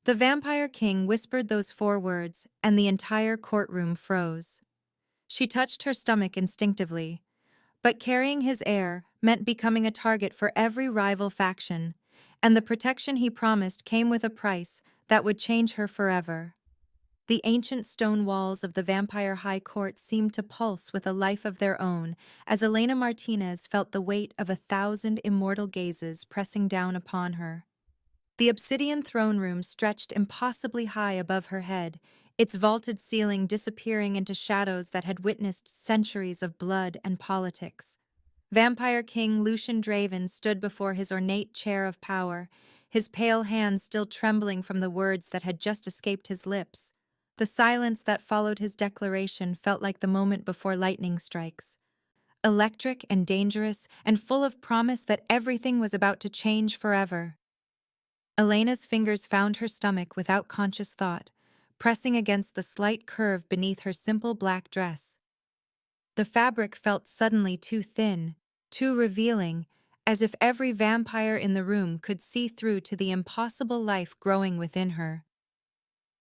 The vampire king whispered those 4 words, and the entire courtroom froze. She touched her stomach instinctively, but carrying his heir meant becoming a target for every rival faction, and the protection he promised came with a price that would change her forever. The ancient stone walls of the Vampire High Court seemed to pulse with a life of their own as Elena Martinez felt the weight of 1,000 immortal gazes pressing down upon her. The obsidian throne room stretched impossibly high above her head, its vaulted ceiling disappearing into shadows that had witnessed centuries of blood and politics. Vampire King Lucian Draven stood before his ornate chair of power, his pale hands still trembling from the words that had just escaped his lips. The silence that followed his declaration felt like the moment before lightning strikes. Electric and dangerous, and full of promise that everything was about to change forever. Elena's fingers found her stomach without conscious thought, pressing against the slight curve beneath her simple black dress. The fabric felt suddenly too thin, too revealing, as if every vampire in the room could see through to the impossible life growing within her.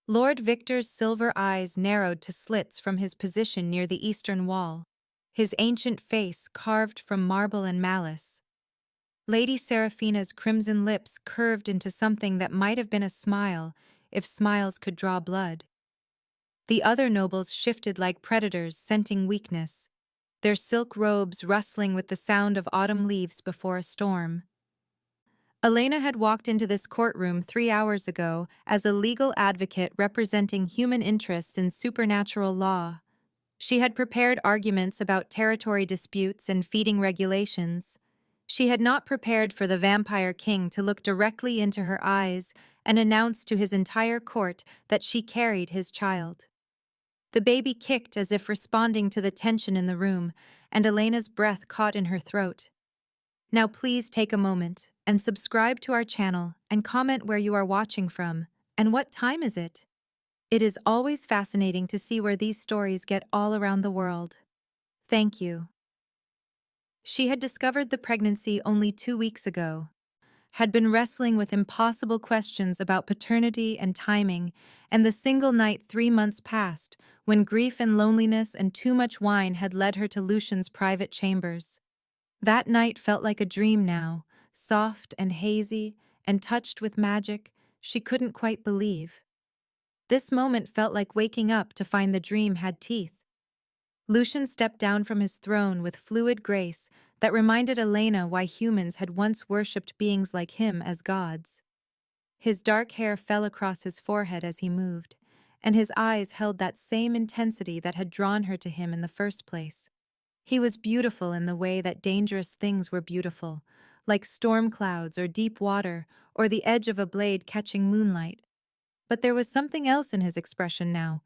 Lord Victor's silver eyes narrowed to slits from his position near the eastern wall, his ancient face carved from marble and malice. Lady Seraphina's crimson lips curved into something that might have been a smile, if smiles could draw blood. The other nobles shifted like predators, scenting weakness, their silk robes rustling with the sound of autumn leaves before a storm. Elena had walked into this courtroom 3 hours ago as a legal advocate representing human interests in supernatural law. She had prepared arguments about territory disputes and feeding regulations. She had not prepared for the Vampire King to look directly into her eyes and announce to his entire court that she carried his child. The baby kicked as if responding to the tension in the room, and Elena's breath caught in her throat. Now please take a moment and subscribe to our channel and comment where you are watching from, and what time is it? It is always fascinating to see where these stories get all around the world. Thank you. She had discovered the pregnancy only 2 weeks ago, had been wrestling with impossible questions about paternity and timing, and the single night 3 months past, when grief and loneliness and too much wine had led her to Lucian's private chambers. That night felt like a dream now, soft and hazy, and touched with magic she couldn't quite believe. This moment felt like waking up to find the dream had teeth. Lucian stepped down from his throne with fluid grace that reminded Elena why humans had once worshipped beings like him as gods. His dark hair fell across his forehead as he moved, and his eyes held that same intensity that had drawn her to him in the first place. He was beautiful in the way that dangerous things were beautiful, like storm clouds or deep water or the edge of a blade catching moonlight. But there was something else in his expression now,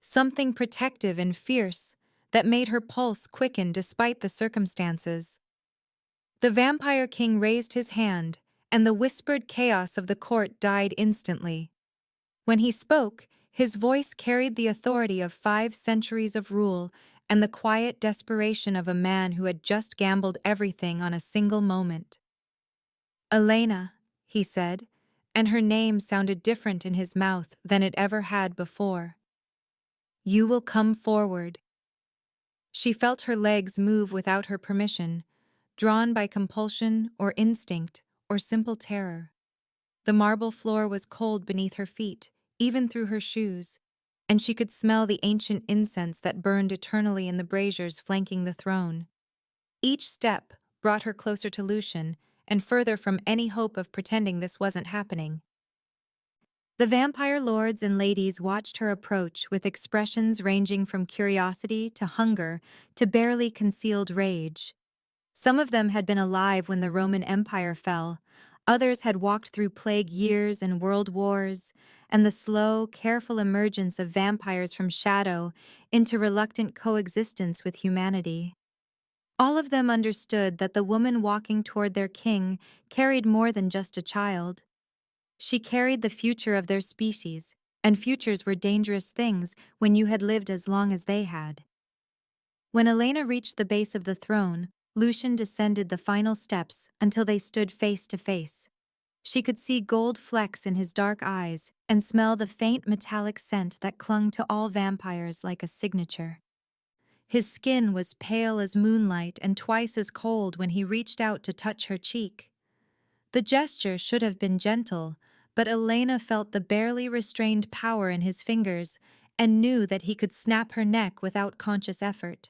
something protective and fierce, that made her pulse quicken despite the circumstances. The Vampire King raised his hand, and the whispered chaos of the court died instantly. When he spoke, his voice carried the authority of 5 centuries of rule and the quiet desperation of a man who had just gambled everything on a single moment. "Elena," he said, and her name sounded different in his mouth than it ever had before. "You will come forward." She felt her legs move without her permission, drawn by compulsion or instinct or simple terror. The marble floor was cold beneath her feet, even through her shoes, and she could smell the ancient incense that burned eternally in the braziers flanking the throne. Each step brought her closer to Lucian, and further from any hope of pretending this wasn't happening. The vampire lords and ladies watched her approach with expressions ranging from curiosity to hunger to barely concealed rage. Some of them had been alive when the Roman Empire fell, others had walked through plague years and world wars, and the slow, careful emergence of vampires from shadow into reluctant coexistence with humanity. All of them understood that the woman walking toward their king carried more than just a child. She carried the future of their species, and futures were dangerous things when you had lived as long as they had. When Elena reached the base of the throne, Lucian descended the final steps until they stood face to face. She could see gold flecks in his dark eyes and smell the faint metallic scent that clung to all vampires like a signature. His skin was pale as moonlight and twice as cold when he reached out to touch her cheek. The gesture should have been gentle, but Elena felt the barely restrained power in his fingers and knew that he could snap her neck without conscious effort.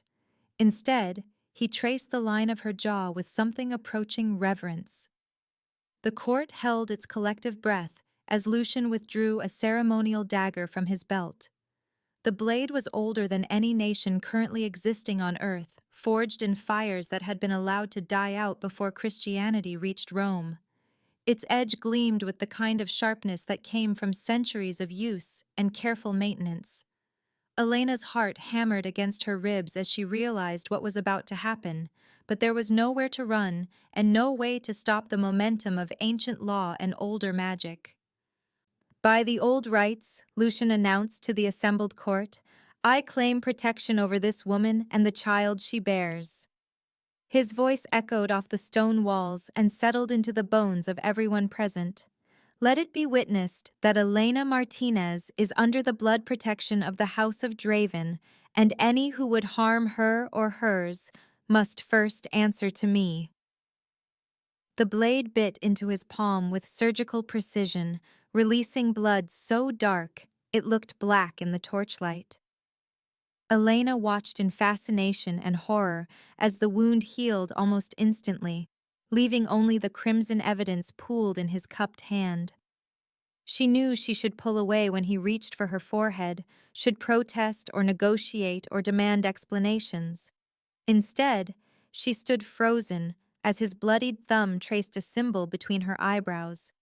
Instead, he traced the line of her jaw with something approaching reverence. The court held its collective breath as Lucian withdrew a ceremonial dagger from his belt. The blade was older than any nation currently existing on Earth, forged in fires that had been allowed to die out before Christianity reached Rome. Its edge gleamed with the kind of sharpness that came from centuries of use and careful maintenance. Elena's heart hammered against her ribs as she realized what was about to happen, but there was nowhere to run and no way to stop the momentum of ancient law and older magic. By the old rights, Lucian announced to the assembled court, I claim protection over this woman and the child she bears. His voice echoed off the stone walls and settled into the bones of everyone present. Let it be witnessed that Elena Martinez is under the blood protection of the House of Draven, and any who would harm her or hers must first answer to me. The blade bit into his palm with surgical precision, releasing blood so dark it looked black in the torchlight. Elena watched in fascination and horror as the wound healed almost instantly, leaving only the crimson evidence pooled in his cupped hand. She knew she should pull away when he reached for her forehead, should protest or negotiate or demand explanations. Instead, she stood frozen as his bloodied thumb traced a symbol between her eyebrows.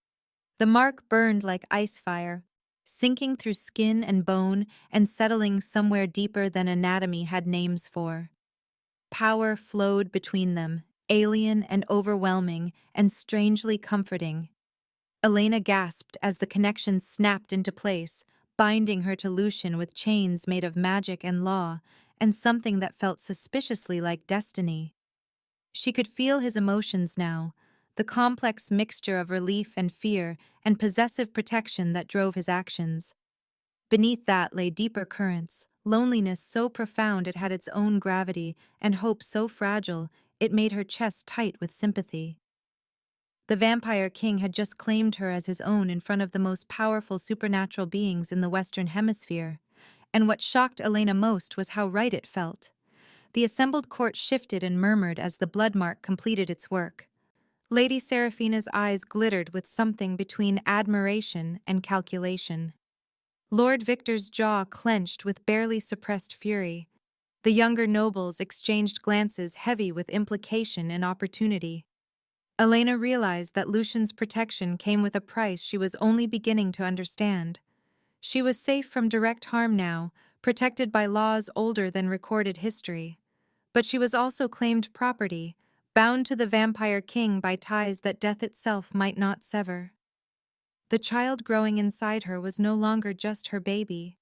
The mark burned like ice fire, sinking through skin and bone and settling somewhere deeper than anatomy had names for. Power flowed between them, alien and overwhelming and strangely comforting. Elena gasped as the connection snapped into place, binding her to Lucian with chains made of magic and law, and something that felt suspiciously like destiny. She could feel his emotions now, the complex mixture of relief and fear and possessive protection that drove his actions. Beneath that lay deeper currents, loneliness so profound it had its own gravity, and hope so fragile it made her chest tight with sympathy. The vampire king had just claimed her as his own in front of the most powerful supernatural beings in the Western Hemisphere, and what shocked Elena most was how right it felt. The assembled court shifted and murmured as the blood mark completed its work. Lady Seraphina's eyes glittered with something between admiration and calculation. Lord Victor's jaw clenched with barely suppressed fury. The younger nobles exchanged glances heavy with implication and opportunity. Elena realized that Lucian's protection came with a price she was only beginning to understand. She was safe from direct harm now, protected by laws older than recorded history. But she was also claimed property, bound to the vampire king by ties that death itself might not sever. The child growing inside her was no longer just her baby.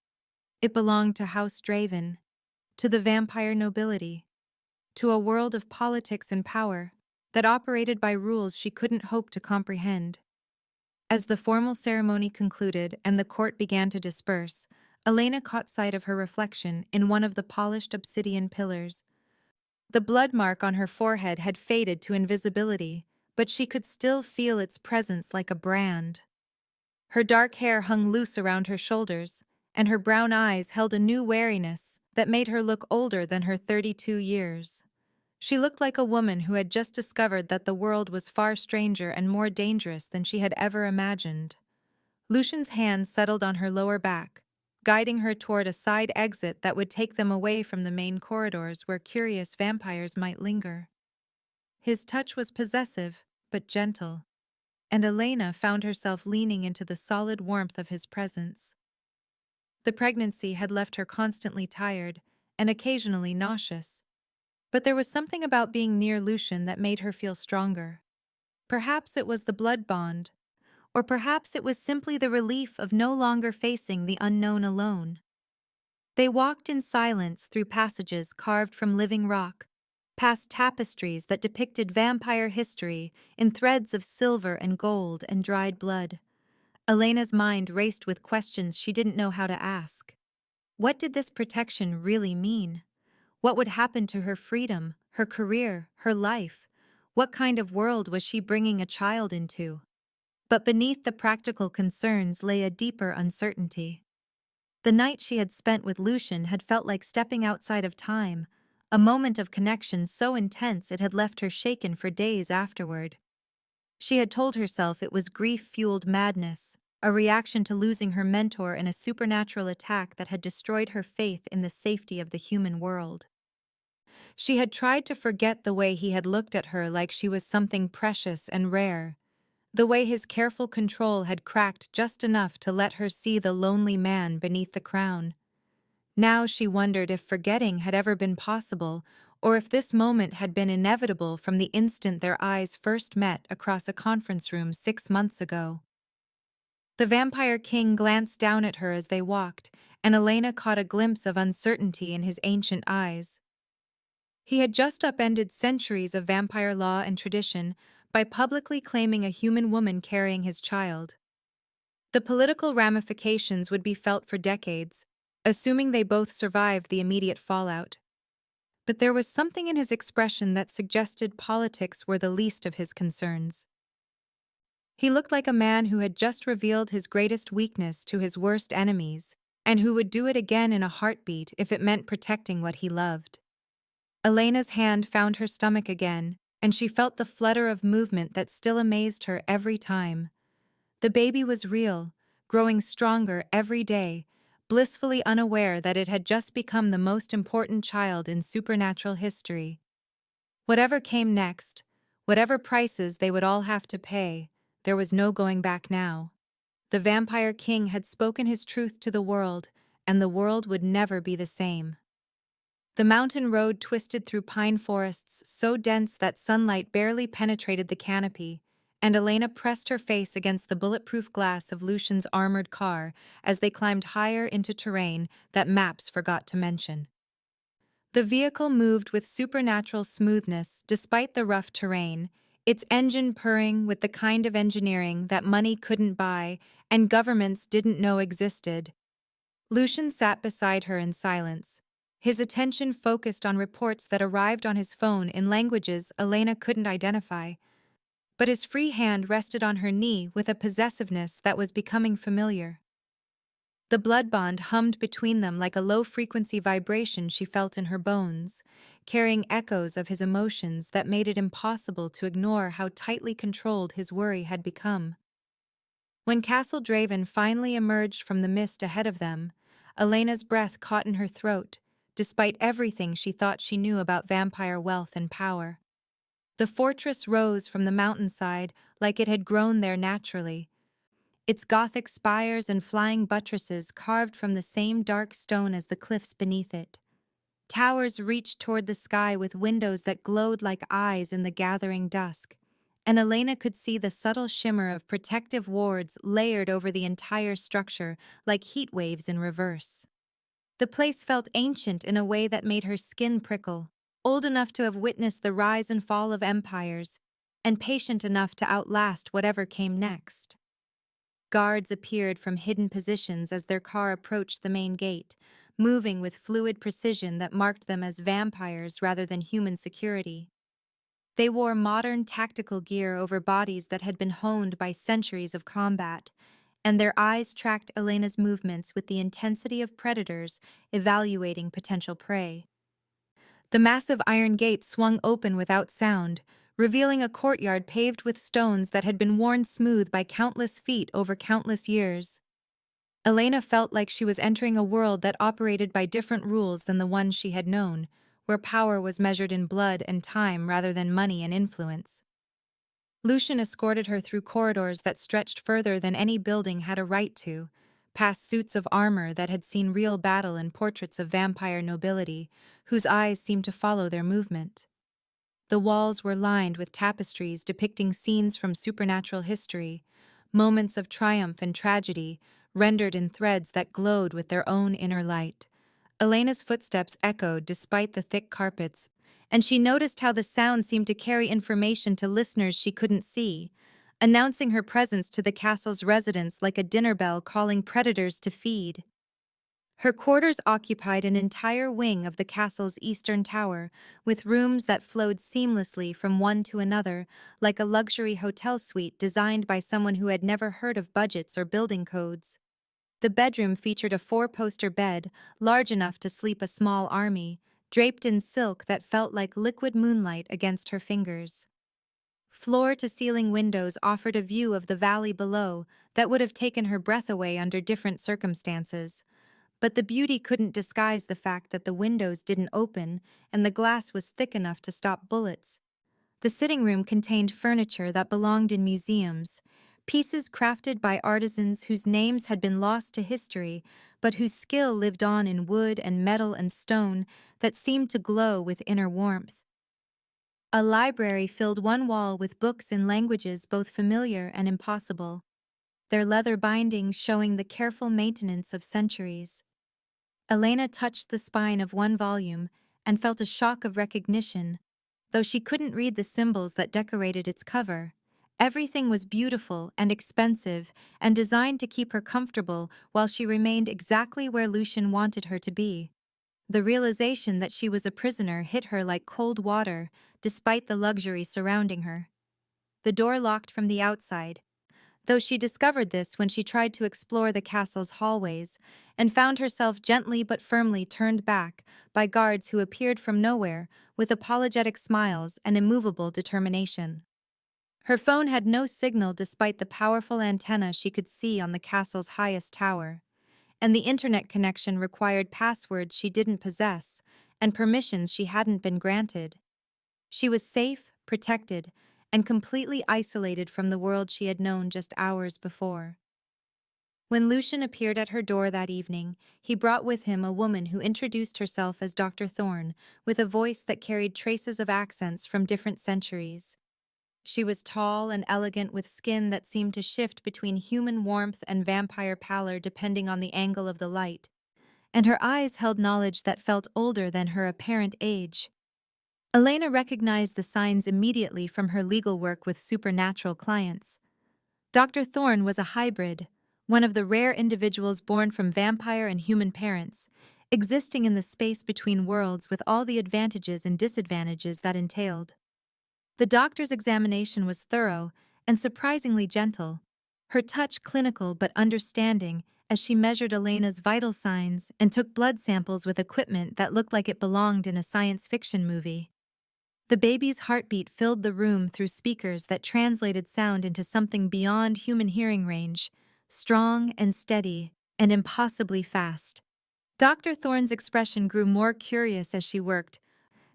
It belonged to House Draven, to the vampire nobility, to a world of politics and power that operated by rules she couldn't hope to comprehend. As the formal ceremony concluded and the court began to disperse, Elena caught sight of her reflection in one of the polished obsidian pillars. The blood mark on her forehead had faded to invisibility, but she could still feel its presence like a brand. Her dark hair hung loose around her shoulders, and her brown eyes held a new wariness that made her look older than her 32 years. She looked like a woman who had just discovered that the world was far stranger and more dangerous than she had ever imagined. Lucian's hand settled on her lower back, guiding her toward a side exit that would take them away from the main corridors where curious vampires might linger. His touch was possessive, but gentle, and Elena found herself leaning into the solid warmth of his presence. The pregnancy had left her constantly tired and occasionally nauseous, but there was something about being near Lucian that made her feel stronger. Perhaps it was the blood bond, or perhaps it was simply the relief of no longer facing the unknown alone. They walked in silence through passages carved from living rock, past tapestries that depicted vampire history in threads of silver and gold and dried blood. Elena's mind raced with questions she didn't know how to ask. What did this protection really mean? What would happen to her freedom, her career, her life? What kind of world was she bringing a child into? But beneath the practical concerns lay a deeper uncertainty. The night she had spent with Lucian had felt like stepping outside of time, a moment of connection so intense it had left her shaken for days afterward. She had told herself it was grief-fueled madness, a reaction to losing her mentor in a supernatural attack that had destroyed her faith in the safety of the human world. She had tried to forget the way he had looked at her like she was something precious and rare, the way his careful control had cracked just enough to let her see the lonely man beneath the crown. Now she wondered if forgetting had ever been possible, or if this moment had been inevitable from the instant their eyes first met across a conference room 6 months ago. The Vampire King glanced down at her as they walked, and Elena caught a glimpse of uncertainty in his ancient eyes. He had just upended centuries of vampire law and tradition by publicly claiming a human woman carrying his child. The political ramifications would be felt for decades, assuming they both survived the immediate fallout. But there was something in his expression that suggested politics were the least of his concerns. He looked like a man who had just revealed his greatest weakness to his worst enemies, and who would do it again in a heartbeat if it meant protecting what he loved. Elena's hand found her stomach again, and she felt the flutter of movement that still amazed her every time. The baby was real, growing stronger every day, blissfully unaware that it had just become the most important child in supernatural history. Whatever came next, whatever prices they would all have to pay, there was no going back now. The Vampire King had spoken his truth to the world, and the world would never be the same. The mountain road twisted through pine forests so dense that sunlight barely penetrated the canopy, and Elena pressed her face against the bulletproof glass of Lucian's armored car as they climbed higher into terrain that maps forgot to mention. The vehicle moved with supernatural smoothness despite the rough terrain, its engine purring with the kind of engineering that money couldn't buy and governments didn't know existed. Lucian sat beside her in silence, his attention focused on reports that arrived on his phone in languages Elena couldn't identify. But his free hand rested on her knee with a possessiveness that was becoming familiar. The blood bond hummed between them like a low-frequency vibration she felt in her bones, carrying echoes of his emotions that made it impossible to ignore how tightly controlled his worry had become. When Castle Draven finally emerged from the mist ahead of them, Elena's breath caught in her throat, despite everything she thought she knew about vampire wealth and power. The fortress rose from the mountainside like it had grown there naturally, its Gothic spires and flying buttresses carved from the same dark stone as the cliffs beneath it. Towers reached toward the sky with windows that glowed like eyes in the gathering dusk, and Elena could see the subtle shimmer of protective wards layered over the entire structure like heat waves in reverse. The place felt ancient in a way that made her skin prickle, old enough to have witnessed the rise and fall of empires, and patient enough to outlast whatever came next. Guards appeared from hidden positions as their car approached the main gate, moving with fluid precision that marked them as vampires rather than human security. They wore modern tactical gear over bodies that had been honed by centuries of combat, and their eyes tracked Elena's movements with the intensity of predators evaluating potential prey. The massive iron gate swung open without sound, revealing a courtyard paved with stones that had been worn smooth by countless feet over countless years. Elena felt like she was entering a world that operated by different rules than the one she had known, where power was measured in blood and time rather than money and influence. Lucian escorted her through corridors that stretched further than any building had a right to, past suits of armor that had seen real battle and portraits of vampire nobility, whose eyes seemed to follow their movement. The walls were lined with tapestries depicting scenes from supernatural history, moments of triumph and tragedy, rendered in threads that glowed with their own inner light. Elena's footsteps echoed despite the thick carpets, and she noticed how the sound seemed to carry information to listeners she couldn't see, announcing her presence to the castle's residents like a dinner bell calling predators to feed. Her quarters occupied an entire wing of the castle's eastern tower, with rooms that flowed seamlessly from one to another, like a luxury hotel suite designed by someone who had never heard of budgets or building codes. The bedroom featured a four-poster bed, large enough to sleep a small army, draped in silk that felt like liquid moonlight against her fingers. Floor-to-ceiling windows offered a view of the valley below that would have taken her breath away under different circumstances. But the beauty couldn't disguise the fact that the windows didn't open and the glass was thick enough to stop bullets. The sitting room contained furniture that belonged in museums, pieces crafted by artisans whose names had been lost to history, but whose skill lived on in wood and metal and stone that seemed to glow with inner warmth. A library filled one wall with books in languages both familiar and impossible, their leather bindings showing the careful maintenance of centuries. Elena touched the spine of one volume and felt a shock of recognition, though she couldn't read the symbols that decorated its cover. Everything was beautiful and expensive and designed to keep her comfortable while she remained exactly where Lucian wanted her to be. The realization that she was a prisoner hit her like cold water, despite the luxury surrounding her. The door locked from the outside, though she discovered this when she tried to explore the castle's hallways and found herself gently but firmly turned back by guards who appeared from nowhere with apologetic smiles and immovable determination. Her phone had no signal despite the powerful antenna she could see on the castle's highest tower, and the internet connection required passwords she didn't possess and permissions she hadn't been granted. She was safe, protected, and completely isolated from the world she had known just hours before. When Lucian appeared at her door that evening, he brought with him a woman who introduced herself as Dr. Thorne, with a voice that carried traces of accents from different centuries. She was tall and elegant with skin that seemed to shift between human warmth and vampire pallor depending on the angle of the light, and her eyes held knowledge that felt older than her apparent age. Elena recognized the signs immediately from her legal work with supernatural clients. Dr. Thorne was a hybrid, one of the rare individuals born from vampire and human parents, existing in the space between worlds with all the advantages and disadvantages that entailed. The doctor's examination was thorough and surprisingly gentle, her touch clinical but understanding as she measured Elena's vital signs and took blood samples with equipment that looked like it belonged in a science fiction movie. The baby's heartbeat filled the room through speakers that translated sound into something beyond human hearing range, strong and steady and impossibly fast. Dr. Thorne's expression grew more curious as she worked,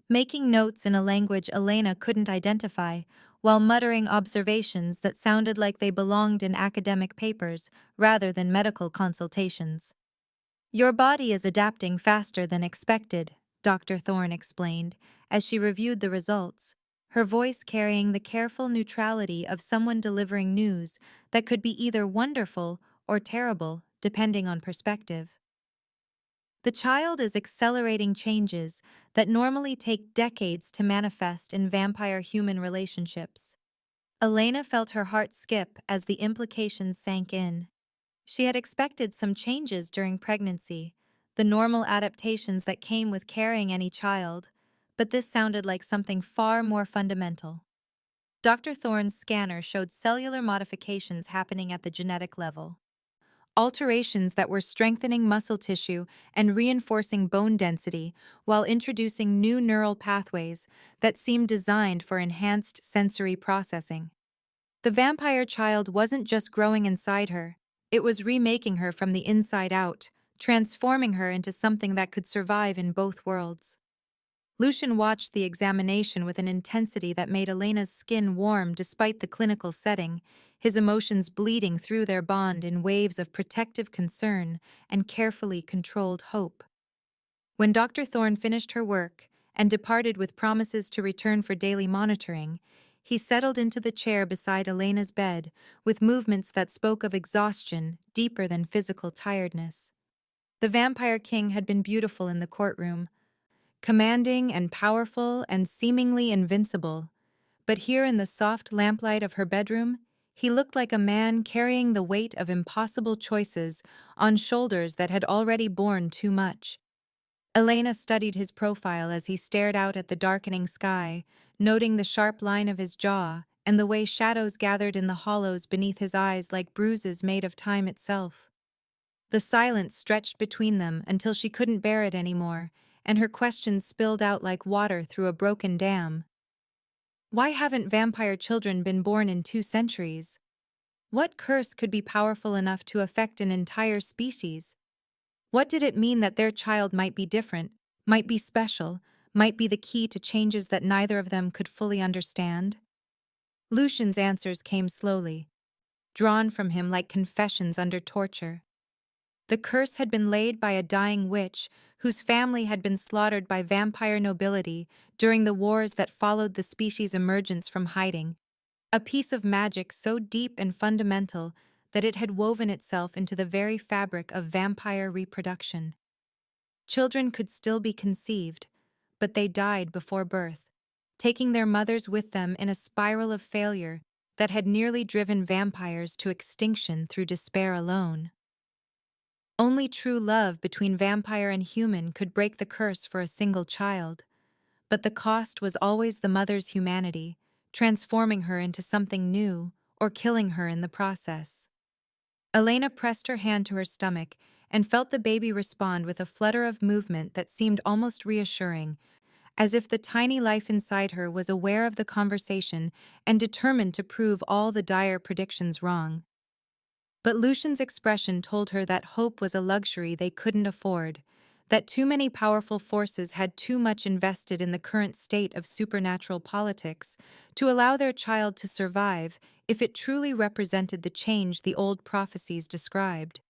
making notes in a language Elena couldn't identify, while muttering observations that sounded like they belonged in academic papers rather than medical consultations. "Your body is adapting faster than expected," Dr. Thorne explained, as she reviewed the results, her voice carrying the careful neutrality of someone delivering news that could be either wonderful or terrible, depending on perspective. "The child is accelerating changes that normally take decades to manifest in vampire-human relationships." Elena felt her heart skip as the implications sank in. She had expected some changes during pregnancy, the normal adaptations that came with carrying any child, but this sounded like something far more fundamental. Dr. Thorne's scanner showed cellular modifications happening at the genetic level. Alterations that were strengthening muscle tissue and reinforcing bone density while introducing new neural pathways that seemed designed for enhanced sensory processing. The vampire child wasn't just growing inside her, it was remaking her from the inside out, transforming her into something that could survive in both worlds. Lucian watched the examination with an intensity that made Elena's skin warm despite the clinical setting, his emotions bleeding through their bond in waves of protective concern and carefully controlled hope. When Dr. Thorne finished her work and departed with promises to return for daily monitoring, he settled into the chair beside Elena's bed with movements that spoke of exhaustion deeper than physical tiredness. The Vampire King had been beautiful in the courtroom, commanding and powerful and seemingly invincible. But here in the soft lamplight of her bedroom, he looked like a man carrying the weight of impossible choices on shoulders that had already borne too much. Elena studied his profile as he stared out at the darkening sky, noting the sharp line of his jaw and the way shadows gathered in the hollows beneath his eyes like bruises made of time itself. The silence stretched between them until she couldn't bear it anymore, and her questions spilled out like water through a broken dam. Why haven't vampire children been born in 2 centuries? What curse could be powerful enough to affect an entire species? What did it mean that their child might be different, might be special, might be the key to changes that neither of them could fully understand? Lucian's answers came slowly, drawn from him like confessions under torture. The curse had been laid by a dying witch whose family had been slaughtered by vampire nobility during the wars that followed the species' emergence from hiding, a piece of magic so deep and fundamental that it had woven itself into the very fabric of vampire reproduction. Children could still be conceived, but they died before birth, taking their mothers with them in a spiral of failure that had nearly driven vampires to extinction through despair alone. Only true love between vampire and human could break the curse for a single child, but the cost was always the mother's humanity, transforming her into something new or killing her in the process. Elena pressed her hand to her stomach and felt the baby respond with a flutter of movement that seemed almost reassuring, as if the tiny life inside her was aware of the conversation and determined to prove all the dire predictions wrong. But Lucian's expression told her that hope was a luxury they couldn't afford, that too many powerful forces had too much invested in the current state of supernatural politics to allow their child to survive if it truly represented the change the old prophecies described.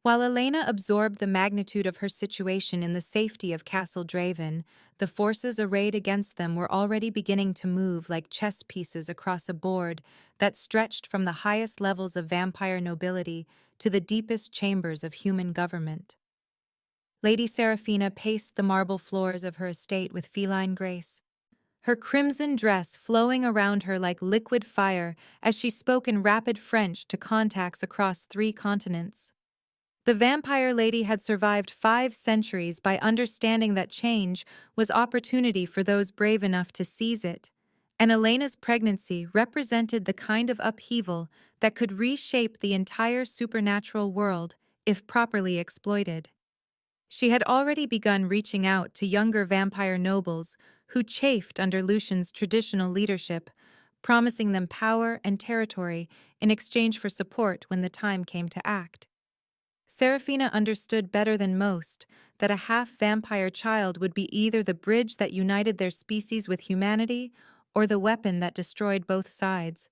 While Elena absorbed the magnitude of her situation in the safety of Castle Draven, the forces arrayed against them were already beginning to move like chess pieces across a board that stretched from the highest levels of vampire nobility to the deepest chambers of human government. Lady Seraphina paced the marble floors of her estate with feline grace, her crimson dress flowing around her like liquid fire as she spoke in rapid French to contacts across 3 continents. The vampire lady had survived 5 centuries by understanding that change was opportunity for those brave enough to seize it, and Elena's pregnancy represented the kind of upheaval that could reshape the entire supernatural world if properly exploited. She had already begun reaching out to younger vampire nobles who chafed under Lucian's traditional leadership, promising them power and territory in exchange for support when the time came to act. Seraphina understood better than most that a half-vampire child would be either the bridge that united their species with humanity or the weapon that destroyed both sides,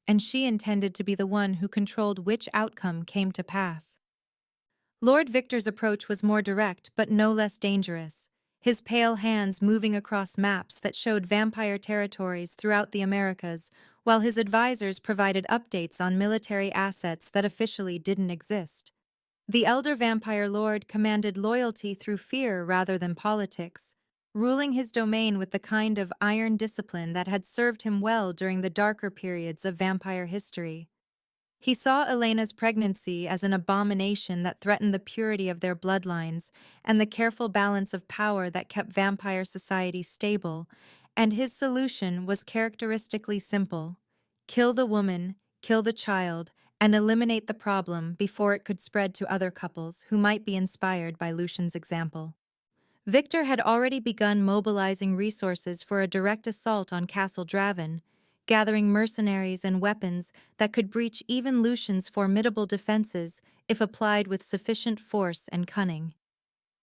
and she intended to be the one who controlled which outcome came to pass. Lord Victor's approach was more direct but no less dangerous, his pale hands moving across maps that showed vampire territories throughout the Americas, while his advisors provided updates on military assets that officially didn't exist. The elder vampire lord commanded loyalty through fear rather than politics, ruling his domain with the kind of iron discipline that had served him well during the darker periods of vampire history. He saw Elena's pregnancy as an abomination that threatened the purity of their bloodlines and the careful balance of power that kept vampire society stable, and his solution was characteristically simple: kill the woman, kill the child, and eliminate the problem before it could spread to other couples who might be inspired by Lucian's example. Victor had already begun mobilizing resources for a direct assault on Castle Draven, gathering mercenaries and weapons that could breach even Lucian's formidable defenses if applied with sufficient force and cunning.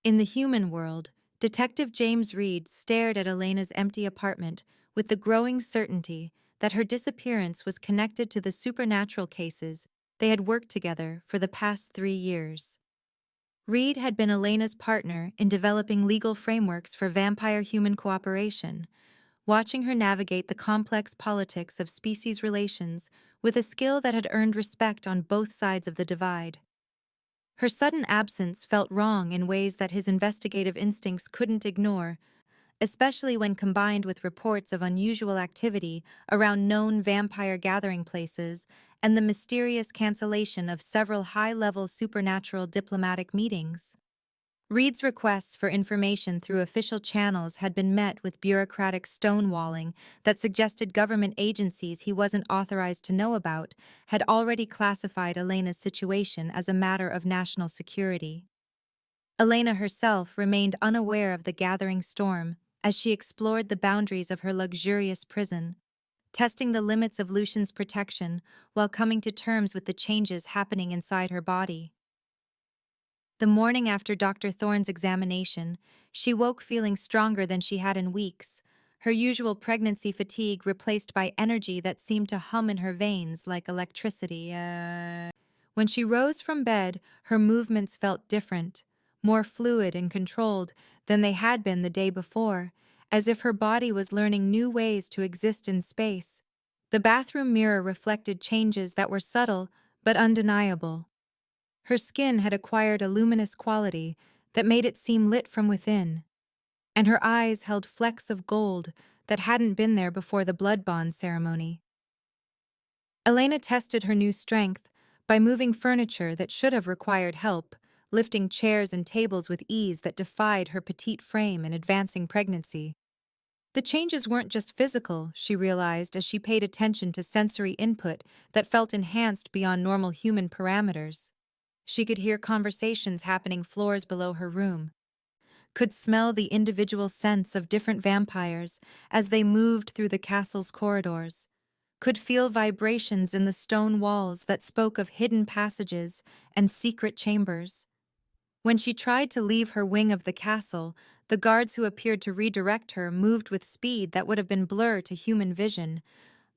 In the human world, Detective James Reed stared at Elena's empty apartment with the growing certainty that her disappearance was connected to the supernatural cases they had worked together for the past 3 years. Reed had been Elena's partner in developing legal frameworks for vampire-human cooperation, watching her navigate the complex politics of species relations with a skill that had earned respect on both sides of the divide. Her sudden absence felt wrong in ways that his investigative instincts couldn't ignore, especially when combined with reports of unusual activity around known vampire gathering places and the mysterious cancellation of several high-level supernatural diplomatic meetings. Reed's requests for information through official channels had been met with bureaucratic stonewalling that suggested government agencies he wasn't authorized to know about had already classified Elena's situation as a matter of national security. Elena herself remained unaware of the gathering storm as she explored the boundaries of her luxurious prison, testing the limits of Lucian's protection while coming to terms with the changes happening inside her body. The morning after Dr. Thorne's examination, she woke feeling stronger than she had in weeks, her usual pregnancy fatigue replaced by energy that seemed to hum in her veins like electricity. When she rose from bed, her movements felt different, more fluid and controlled than they had been the day before, as if her body was learning new ways to exist in space. The bathroom mirror reflected changes that were subtle but undeniable. Her skin had acquired a luminous quality that made it seem lit from within, and her eyes held flecks of gold that hadn't been there before the blood bond ceremony. Elena tested her new strength by moving furniture that should have required help, lifting chairs and tables with ease that defied her petite frame and advancing pregnancy. The changes weren't just physical, she realized as she paid attention to sensory input that felt enhanced beyond normal human parameters. She could hear conversations happening floors below her room, could smell the individual scents of different vampires as they moved through the castle's corridors, could feel vibrations in the stone walls that spoke of hidden passages and secret chambers. When she tried to leave her wing of the castle, the guards who appeared to redirect her moved with speed that would have been blur to human vision,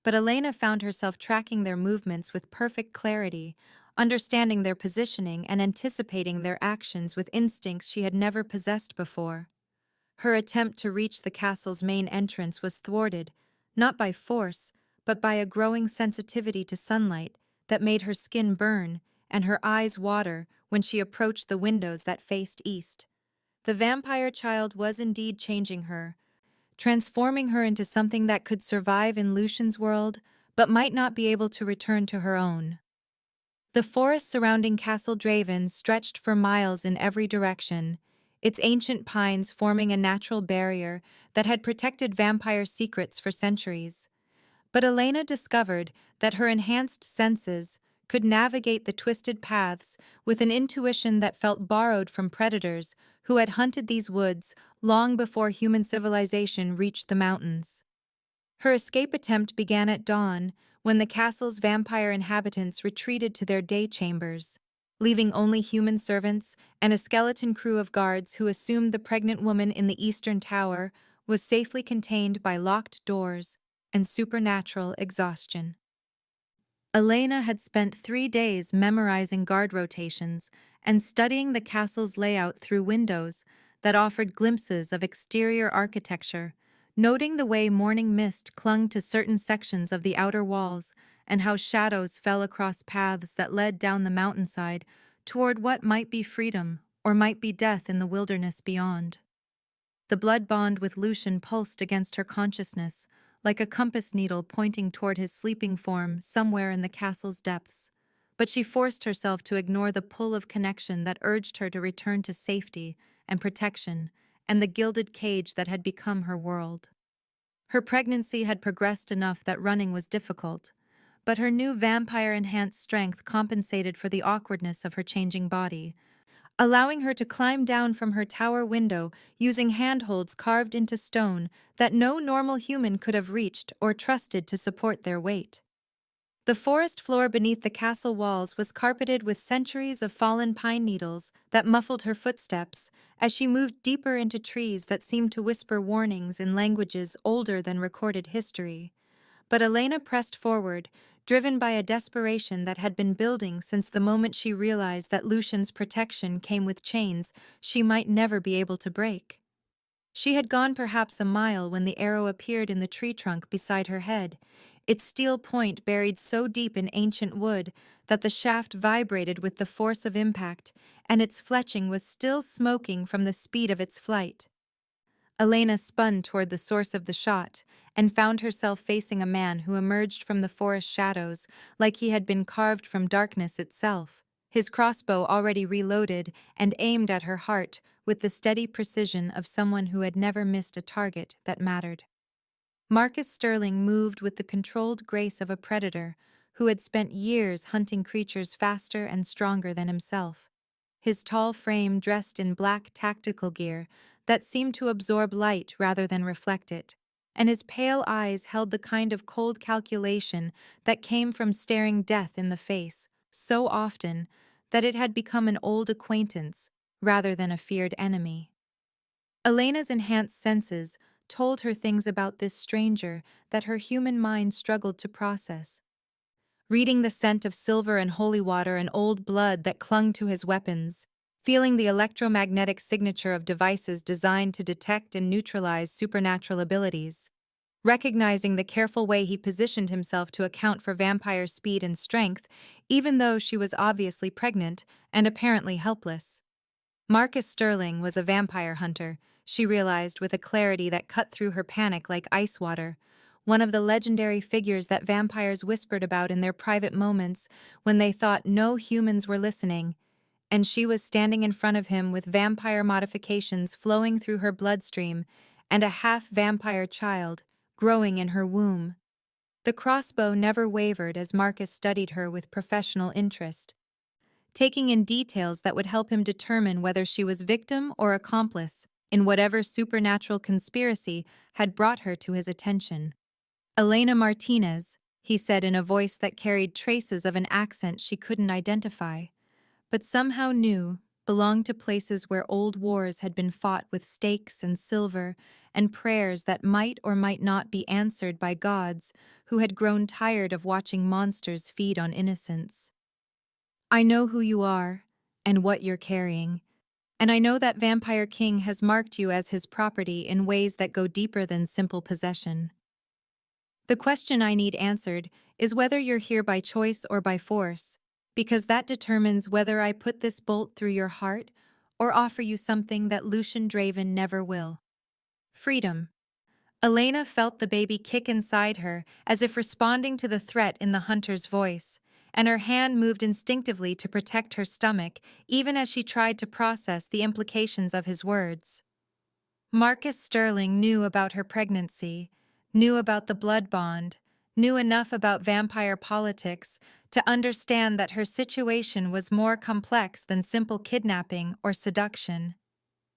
but Elena found herself tracking their movements with perfect clarity, understanding their positioning and anticipating their actions with instincts she had never possessed before. Her attempt to reach the castle's main entrance was thwarted, not by force, but by a growing sensitivity to sunlight that made her skin burn and her eyes water when she approached the windows that faced east. The vampire child was indeed changing her, transforming her into something that could survive in Lucian's world, but might not be able to return to her own. The forest surrounding Castle Draven stretched for miles in every direction, its ancient pines forming a natural barrier that had protected vampire secrets for centuries. But Elena discovered that her enhanced senses could navigate the twisted paths with an intuition that felt borrowed from predators who had hunted these woods long before human civilization reached the mountains. Her escape attempt began at dawn, when the castle's vampire inhabitants retreated to their day chambers, leaving only human servants and a skeleton crew of guards who assumed the pregnant woman in the eastern tower was safely contained by locked doors and supernatural exhaustion. Elena had spent 3 days memorizing guard rotations and studying the castle's layout through windows that offered glimpses of exterior architecture, noting the way morning mist clung to certain sections of the outer walls and how shadows fell across paths that led down the mountainside toward what might be freedom or might be death in the wilderness beyond. The blood bond with Lucian pulsed against her consciousness, like a compass needle pointing toward his sleeping form somewhere in the castle's depths. But she forced herself to ignore the pull of connection that urged her to return to safety and protection and the gilded cage that had become her world. Her pregnancy had progressed enough that running was difficult, but her new vampire-enhanced strength compensated for the awkwardness of her changing body, allowing her to climb down from her tower window using handholds carved into stone that no normal human could have reached or trusted to support their weight. The forest floor beneath the castle walls was carpeted with centuries of fallen pine needles that muffled her footsteps as she moved deeper into trees that seemed to whisper warnings in languages older than recorded history. But Elena pressed forward, driven by a desperation that had been building since the moment she realized that Lucian's protection came with chains she might never be able to break. She had gone perhaps a mile when the arrow appeared in the tree trunk beside her head, its steel point buried so deep in ancient wood that the shaft vibrated with the force of impact, and its fletching was still smoking from the speed of its flight. Elena spun toward the source of the shot and found herself facing a man who emerged from the forest shadows like he had been carved from darkness itself, his crossbow already reloaded and aimed at her heart with the steady precision of someone who had never missed a target that mattered. Marcus Sterling moved with the controlled grace of a predator who had spent years hunting creatures faster and stronger than himself. His tall frame dressed in black tactical gear that seemed to absorb light rather than reflect it, and his pale eyes held the kind of cold calculation that came from staring death in the face so often that it had become an old acquaintance rather than a feared enemy. Elena's enhanced senses told her things about this stranger that her human mind struggled to process. Reading the scent of silver and holy water and old blood that clung to his weapons, feeling the electromagnetic signature of devices designed to detect and neutralize supernatural abilities, recognizing the careful way he positioned himself to account for vampire speed and strength, even though she was obviously pregnant and apparently helpless. Marcus Sterling was a vampire hunter, she realized with a clarity that cut through her panic like ice water, one of the legendary figures that vampires whispered about in their private moments when they thought no humans were listening, and she was standing in front of him with vampire modifications flowing through her bloodstream and a half-vampire child growing in her womb. The crossbow never wavered as Marcus studied her with professional interest, taking in details that would help him determine whether she was victim or accomplice in whatever supernatural conspiracy had brought her to his attention. Elena Martinez, he said in a voice that carried traces of an accent she couldn't identify, but somehow knew belonged to places where old wars had been fought with stakes and silver and prayers that might or might not be answered by gods who had grown tired of watching monsters feed on innocence. I know who you are and what you're carrying, and I know that Vampire King has marked you as his property in ways that go deeper than simple possession. The question I need answered is whether you're here by choice or by force, because that determines whether I put this bolt through your heart or offer you something that Lucian Draven never will. Freedom. Elena felt the baby kick inside her as if responding to the threat in the hunter's voice, and her hand moved instinctively to protect her stomach even as she tried to process the implications of his words. Marcus Sterling knew about her pregnancy, knew about the blood bond, knew enough about vampire politics to understand that her situation was more complex than simple kidnapping or seduction.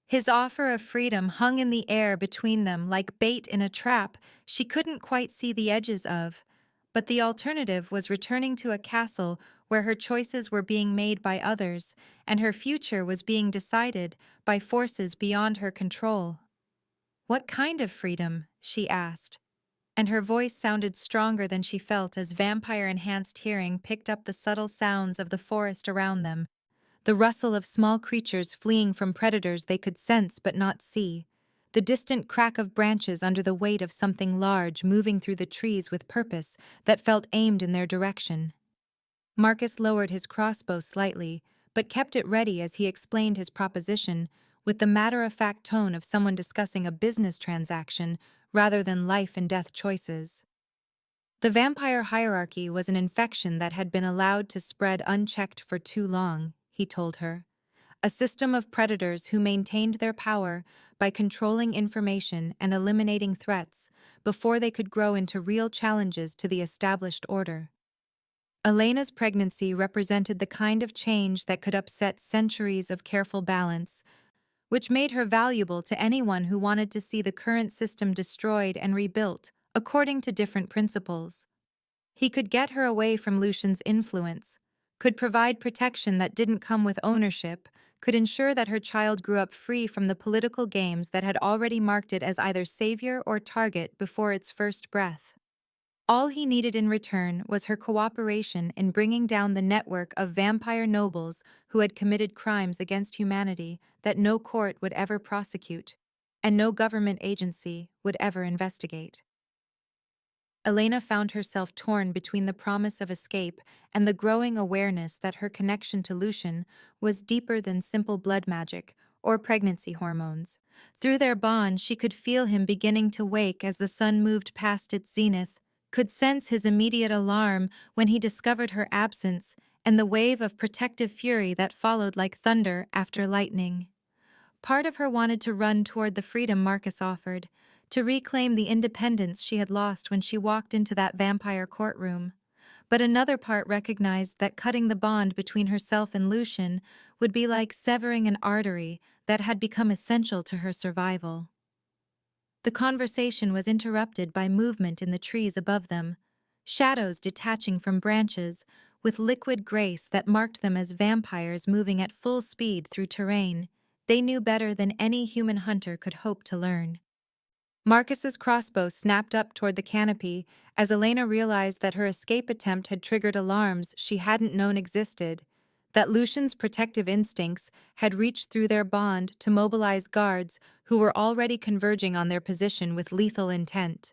His offer of freedom hung in the air between them like bait in a trap she couldn't quite see the edges of, but the alternative was returning to a castle where her choices were being made by others and her future was being decided by forces beyond her control. "What kind of freedom?" she asked, and her voice sounded stronger than she felt as vampire-enhanced hearing picked up the subtle sounds of the forest around them, the rustle of small creatures fleeing from predators they could sense but not see, the distant crack of branches under the weight of something large moving through the trees with purpose that felt aimed in their direction. Marcus lowered his crossbow slightly, but kept it ready as he explained his proposition, with the matter-of-fact tone of someone discussing a business transaction rather than life-and-death choices. The vampire hierarchy was an infection that had been allowed to spread unchecked for too long, he told her. A system of predators who maintained their power by controlling information and eliminating threats before they could grow into real challenges to the established order. Elena's pregnancy represented the kind of change that could upset centuries of careful balance, which made her valuable to anyone who wanted to see the current system destroyed and rebuilt according to different principles. He could get her away from Lucian's influence, could provide protection that didn't come with ownership, could ensure that her child grew up free from the political games that had already marked it as either savior or target before its first breath. All he needed in return was her cooperation in bringing down the network of vampire nobles who had committed crimes against humanity that no court would ever prosecute, and no government agency would ever investigate. Elena found herself torn between the promise of escape and the growing awareness that her connection to Lucian was deeper than simple blood magic or pregnancy hormones. Through their bond, she could feel him beginning to wake as the sun moved past its zenith, could sense his immediate alarm when he discovered her absence, and the wave of protective fury that followed like thunder after lightning. Part of her wanted to run toward the freedom Marcus offered, to reclaim the independence she had lost when she walked into that vampire courtroom. But another part recognized that cutting the bond between herself and Lucian would be like severing an artery that had become essential to her survival. The conversation was interrupted by movement in the trees above them, shadows detaching from branches, with liquid grace that marked them as vampires moving at full speed through terrain they knew better than any human hunter could hope to learn. Marcus's crossbow snapped up toward the canopy as Elena realized that her escape attempt had triggered alarms she hadn't known existed, that Lucian's protective instincts had reached through their bond to mobilize guards who were already converging on their position with lethal intent.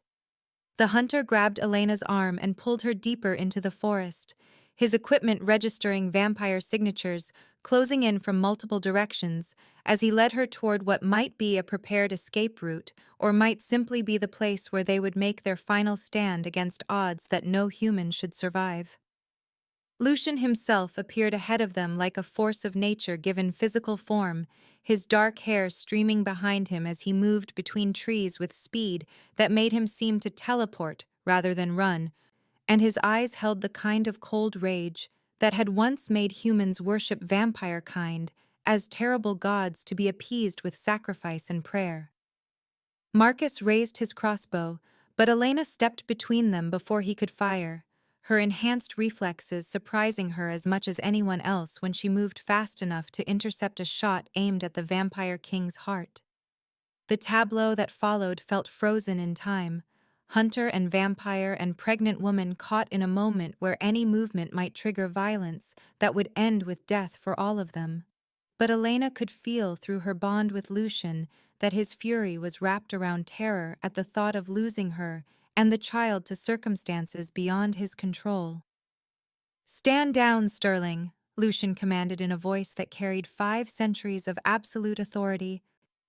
The hunter grabbed Elena's arm and pulled her deeper into the forest, his equipment registering vampire signatures, closing in from multiple directions as he led her toward what might be a prepared escape route or might simply be the place where they would make their final stand against odds that no human should survive. Lucian himself appeared ahead of them like a force of nature given physical form, his dark hair streaming behind him as he moved between trees with speed that made him seem to teleport rather than run, and his eyes held the kind of cold rage that had once made humans worship vampire kind as terrible gods to be appeased with sacrifice and prayer. Marcus raised his crossbow, but Elena stepped between them before he could fire, her enhanced reflexes surprising her as much as anyone else when she moved fast enough to intercept a shot aimed at the vampire king's heart. The tableau that followed felt frozen in time, hunter and vampire and pregnant woman caught in a moment where any movement might trigger violence that would end with death for all of them. But Elena could feel through her bond with Lucian that his fury was wrapped around terror at the thought of losing her and the child to circumstances beyond his control. "Stand down, Sterling," Lucian commanded in a voice that carried 5 centuries of absolute authority,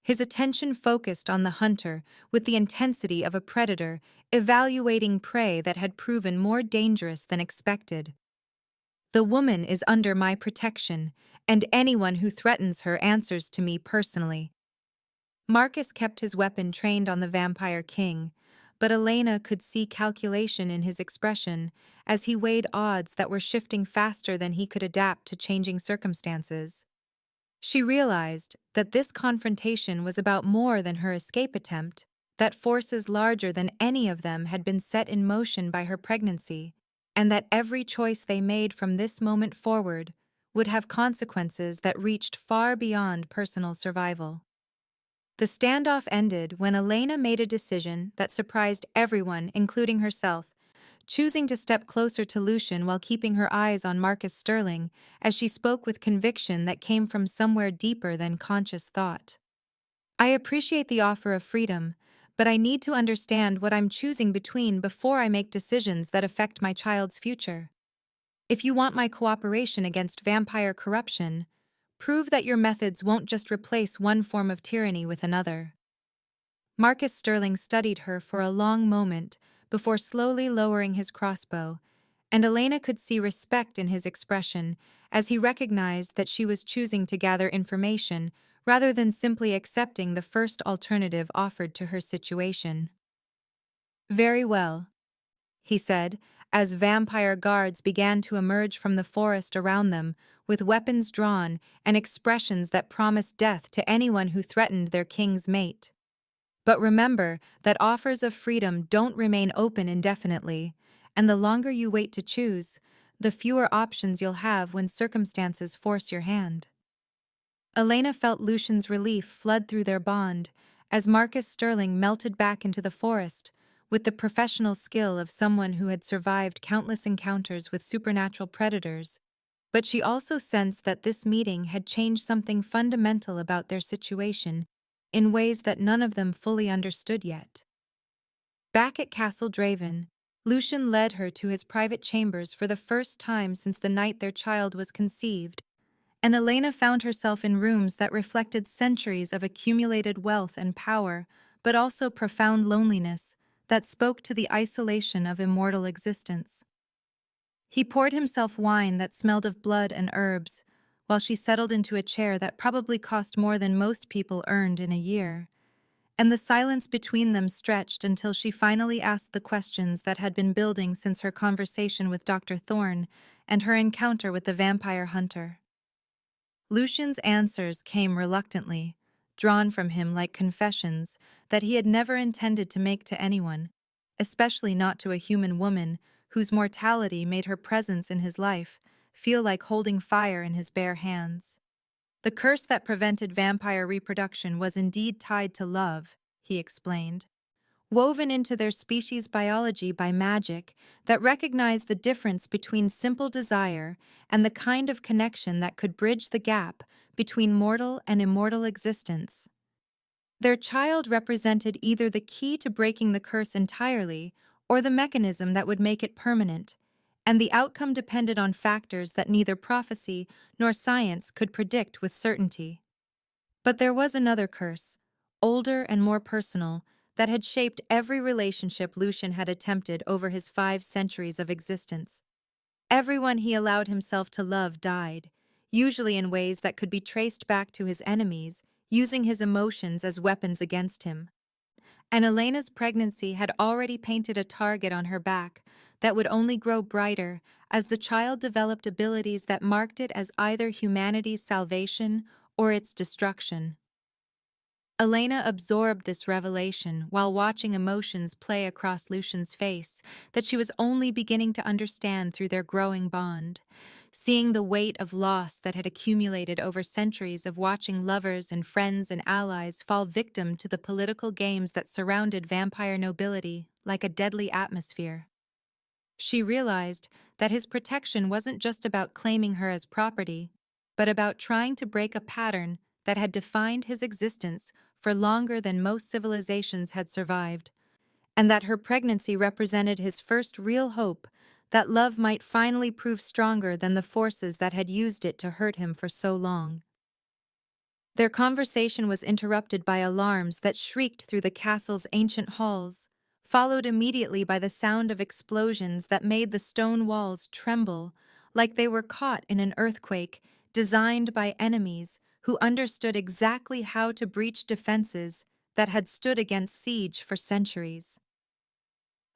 his attention focused on the hunter with the intensity of a predator evaluating prey that had proven more dangerous than expected. "The woman is under my protection, and anyone who threatens her answers to me personally." Marcus kept his weapon trained on the vampire king, but Elena could see calculation in his expression as he weighed odds that were shifting faster than he could adapt to changing circumstances. She realized that this confrontation was about more than her escape attempt, that forces larger than any of them had been set in motion by her pregnancy, and that every choice they made from this moment forward would have consequences that reached far beyond personal survival. The standoff ended when Elena made a decision that surprised everyone, including herself, choosing to step closer to Lucian while keeping her eyes on Marcus Sterling as she spoke with conviction that came from somewhere deeper than conscious thought. "I appreciate the offer of freedom, but I need to understand what I'm choosing between before I make decisions that affect my child's future. If you want my cooperation against vampire corruption, prove that your methods won't just replace one form of tyranny with another." Marcus Sterling studied her for a long moment before slowly lowering his crossbow, and Elena could see respect in his expression as he recognized that she was choosing to gather information rather than simply accepting the first alternative offered to her situation. "Very well," he said, as vampire guards began to emerge from the forest around them with weapons drawn and expressions that promised death to anyone who threatened their king's mate. "But remember that offers of freedom don't remain open indefinitely, and the longer you wait to choose, the fewer options you'll have when circumstances force your hand." Elena felt Lucian's relief flood through their bond as Marcus Sterling melted back into the forest with the professional skill of someone who had survived countless encounters with supernatural predators, but she also sensed that this meeting had changed something fundamental about their situation in ways that none of them fully understood yet. Back at Castle Draven, Lucian led her to his private chambers for the first time since the night their child was conceived, and Elena found herself in rooms that reflected centuries of accumulated wealth and power, but also profound loneliness that spoke to the isolation of immortal existence. He poured himself wine that smelled of blood and herbs, while she settled into a chair that probably cost more than most people earned in a year. And the silence between them stretched until she finally asked the questions that had been building since her conversation with Dr. Thorne and her encounter with the vampire hunter. Lucian's answers came reluctantly, drawn from him like confessions that he had never intended to make to anyone, especially not to a human woman whose mortality made her presence in his life feel like holding fire in his bare hands. The curse that prevented vampire reproduction was indeed tied to love, he explained, woven into their species' biology by magic that recognized the difference between simple desire and the kind of connection that could bridge the gap between mortal and immortal existence. Their child represented either the key to breaking the curse entirely or the mechanism that would make it permanent, and the outcome depended on factors that neither prophecy nor science could predict with certainty. But there was another curse, older and more personal, that had shaped every relationship Lucian had attempted over his 5 centuries of existence. Everyone he allowed himself to love died, usually in ways that could be traced back to his enemies, using his emotions as weapons against him. And Elena's pregnancy had already painted a target on her back that would only grow brighter as the child developed abilities that marked it as either humanity's salvation or its destruction. Elena absorbed this revelation while watching emotions play across Lucian's face that she was only beginning to understand through their growing bond. Seeing the weight of loss that had accumulated over centuries of watching lovers and friends and allies fall victim to the political games that surrounded vampire nobility like a deadly atmosphere. She realized that his protection wasn't just about claiming her as property, but about trying to break a pattern that had defined his existence for longer than most civilizations had survived, and that her pregnancy represented his first real hope that love might finally prove stronger than the forces that had used it to hurt him for so long. Their conversation was interrupted by alarms that shrieked through the castle's ancient halls, followed immediately by the sound of explosions that made the stone walls tremble, like they were caught in an earthquake designed by enemies who understood exactly how to breach defenses that had stood against siege for centuries.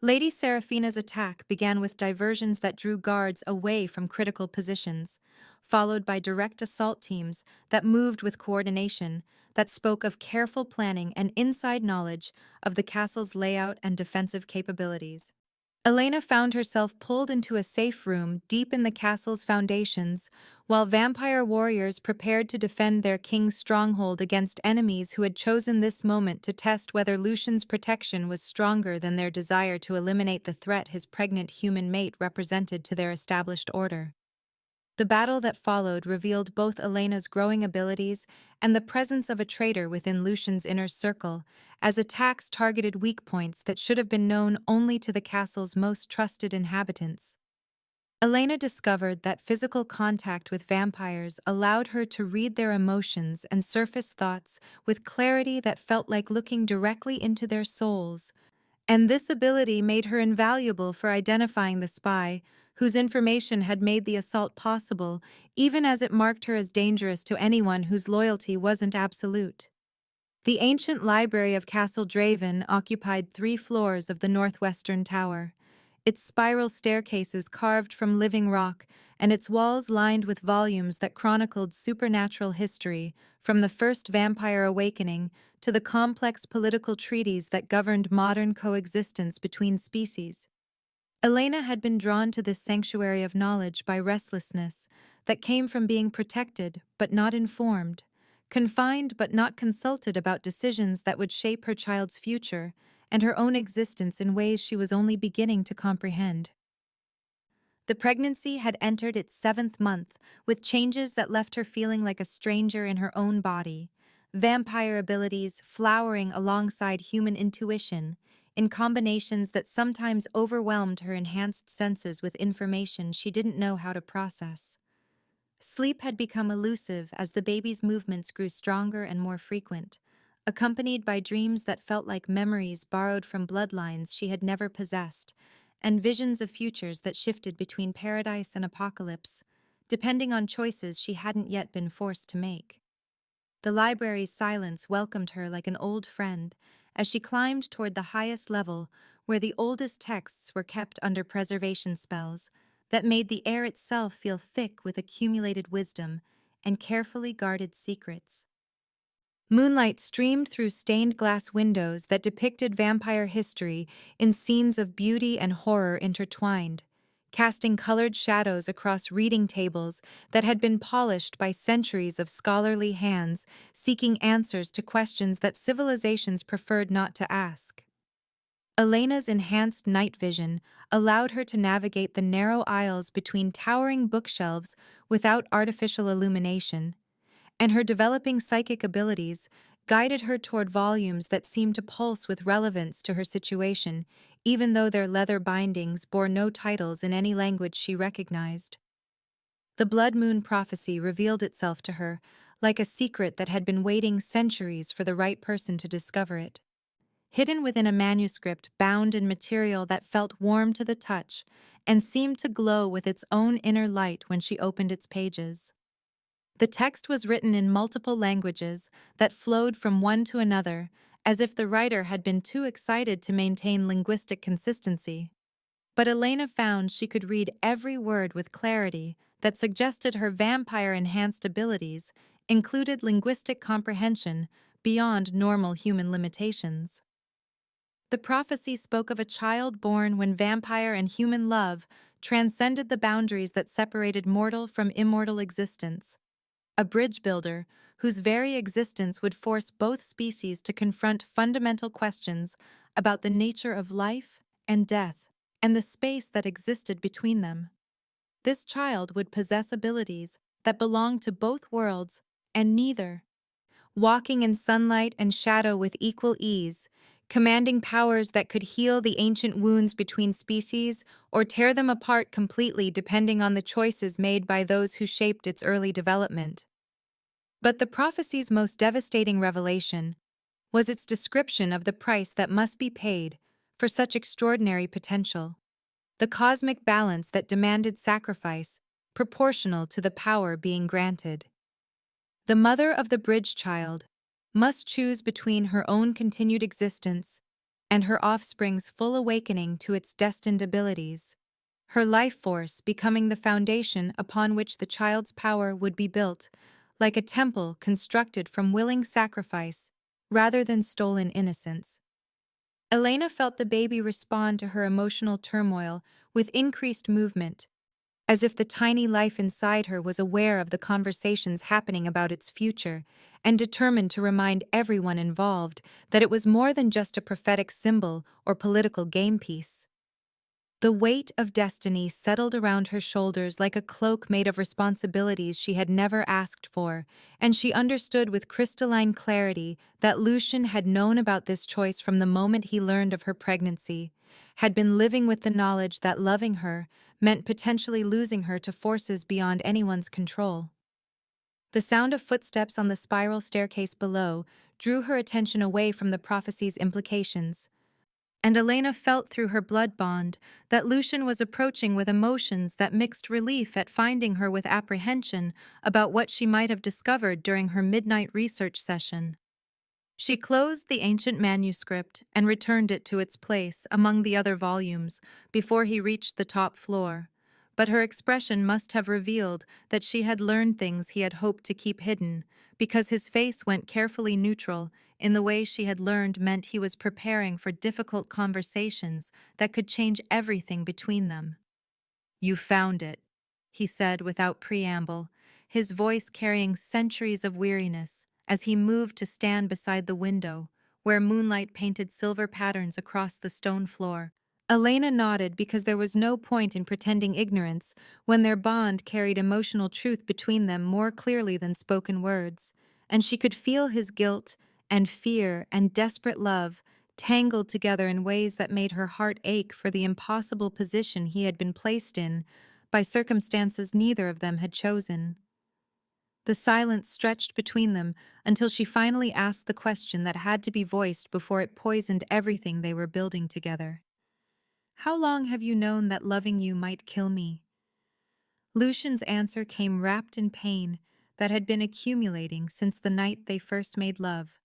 Lady Seraphina's attack began with diversions that drew guards away from critical positions, followed by direct assault teams that moved with coordination, that spoke of careful planning and inside knowledge of the castle's layout and defensive capabilities. Elena found herself pulled into a safe room deep in the castle's foundations, while vampire warriors prepared to defend their king's stronghold against enemies who had chosen this moment to test whether Lucian's protection was stronger than their desire to eliminate the threat his pregnant human mate represented to their established order. The battle that followed revealed both Elena's growing abilities and the presence of a traitor within Lucian's inner circle, as attacks targeted weak points that should have been known only to the castle's most trusted inhabitants. Elena discovered that physical contact with vampires allowed her to read their emotions and surface thoughts with clarity that felt like looking directly into their souls, and this ability made her invaluable for identifying the spy whose information had made the assault possible, even as it marked her as dangerous to anyone whose loyalty wasn't absolute. The ancient library of Castle Draven occupied 3 floors of the northwestern tower, its spiral staircases carved from living rock and its walls lined with volumes that chronicled supernatural history, from the first vampire awakening to the complex political treaties that governed modern coexistence between species. Elena had been drawn to this sanctuary of knowledge by restlessness that came from being protected but not informed, confined but not consulted about decisions that would shape her child's future and her own existence in ways she was only beginning to comprehend. The pregnancy had entered its 7th month, with changes that left her feeling like a stranger in her own body, vampire abilities flowering alongside human intuition, in combinations that sometimes overwhelmed her enhanced senses with information she didn't know how to process. Sleep had become elusive as the baby's movements grew stronger and more frequent, accompanied by dreams that felt like memories borrowed from bloodlines she had never possessed, and visions of futures that shifted between paradise and apocalypse, depending on choices she hadn't yet been forced to make. The library's silence welcomed her like an old friend as she climbed toward the highest level where the oldest texts were kept under preservation spells that made the air itself feel thick with accumulated wisdom and carefully guarded secrets. Moonlight streamed through stained glass windows that depicted vampire history in scenes of beauty and horror intertwined, casting colored shadows across reading tables that had been polished by centuries of scholarly hands seeking answers to questions that civilizations preferred not to ask. Elena's enhanced night vision allowed her to navigate the narrow aisles between towering bookshelves without artificial illumination, and her developing psychic abilities guided her toward volumes that seemed to pulse with relevance to her situation, even though their leather bindings bore no titles in any language she recognized. The Blood Moon prophecy revealed itself to her like a secret that had been waiting centuries for the right person to discover it. Hidden within a manuscript bound in material that felt warm to the touch and seemed to glow with its own inner light when she opened its pages. The text was written in multiple languages that flowed from one to another, as if the writer had been too excited to maintain linguistic consistency. But Elena found she could read every word with clarity that suggested her vampire-enhanced abilities included linguistic comprehension beyond normal human limitations. The prophecy spoke of a child born when vampire and human love transcended the boundaries that separated mortal from immortal existence, a bridge builder whose very existence would force both species to confront fundamental questions about the nature of life and death and the space that existed between them. This child would possess abilities that belonged to both worlds and neither, walking in sunlight and shadow with equal ease, commanding powers that could heal the ancient wounds between species or tear them apart completely depending on the choices made by those who shaped its early development. But the prophecy's most devastating revelation was its description of the price that must be paid for such extraordinary potential, the cosmic balance that demanded sacrifice proportional to the power being granted. The mother of the bridge child must choose between her own continued existence and her offspring's full awakening to its destined abilities, her life force becoming the foundation upon which the child's power would be built, like a temple constructed from willing sacrifice rather than stolen innocence. Elena felt the baby respond to her emotional turmoil with increased movement, as if the tiny life inside her was aware of the conversations happening about its future and determined to remind everyone involved that it was more than just a prophetic symbol or political game piece. The weight of destiny settled around her shoulders like a cloak made of responsibilities she had never asked for, and she understood with crystalline clarity that Lucian had known about this choice from the moment he learned of her pregnancy, had been living with the knowledge that loving her meant potentially losing her to forces beyond anyone's control. The sound of footsteps on the spiral staircase below drew her attention away from the prophecy's implications, and Elena felt through her blood bond that Lucian was approaching with emotions that mixed relief at finding her with apprehension about what she might have discovered during her midnight research session. She closed the ancient manuscript and returned it to its place among the other volumes before he reached the top floor, but her expression must have revealed that she had learned things he had hoped to keep hidden, because his face went carefully neutral in the way she had learned meant he was preparing for difficult conversations that could change everything between them. "You found it," he said without preamble, his voice carrying centuries of weariness as he moved to stand beside the window, where moonlight painted silver patterns across the stone floor. Elena nodded because there was no point in pretending ignorance when their bond carried emotional truth between them more clearly than spoken words, and she could feel his guilt and fear and desperate love tangled together in ways that made her heart ache for the impossible position he had been placed in by circumstances neither of them had chosen. The silence stretched between them until she finally asked the question that had to be voiced before it poisoned everything they were building together. "How long have you known that loving you might kill me?" Lucian's answer came wrapped in pain that had been accumulating since the night they first made love.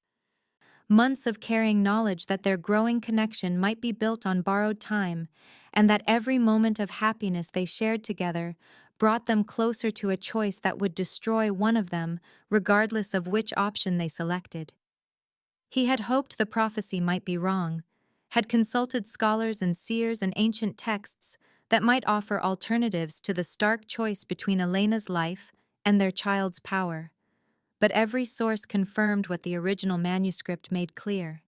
Months of carrying knowledge that their growing connection might be built on borrowed time, and that every moment of happiness they shared together brought them closer to a choice that would destroy one of them, regardless of which option they selected. He had hoped the prophecy might be wrong, had consulted scholars and seers and ancient texts that might offer alternatives to the stark choice between Elena's life and their child's power. But every source confirmed what the original manuscript made clear.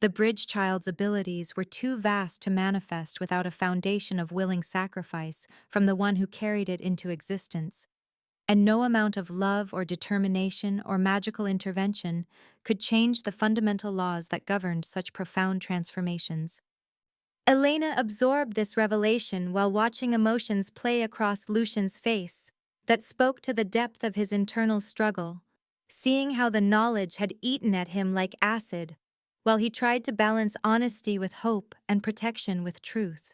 The bridge child's abilities were too vast to manifest without a foundation of willing sacrifice from the one who carried it into existence, and no amount of love or determination or magical intervention could change the fundamental laws that governed such profound transformations. Elena absorbed this revelation while watching emotions play across Lucian's face that spoke to the depth of his internal struggle, seeing how the knowledge had eaten at him like acid, while he tried to balance honesty with hope and protection with truth.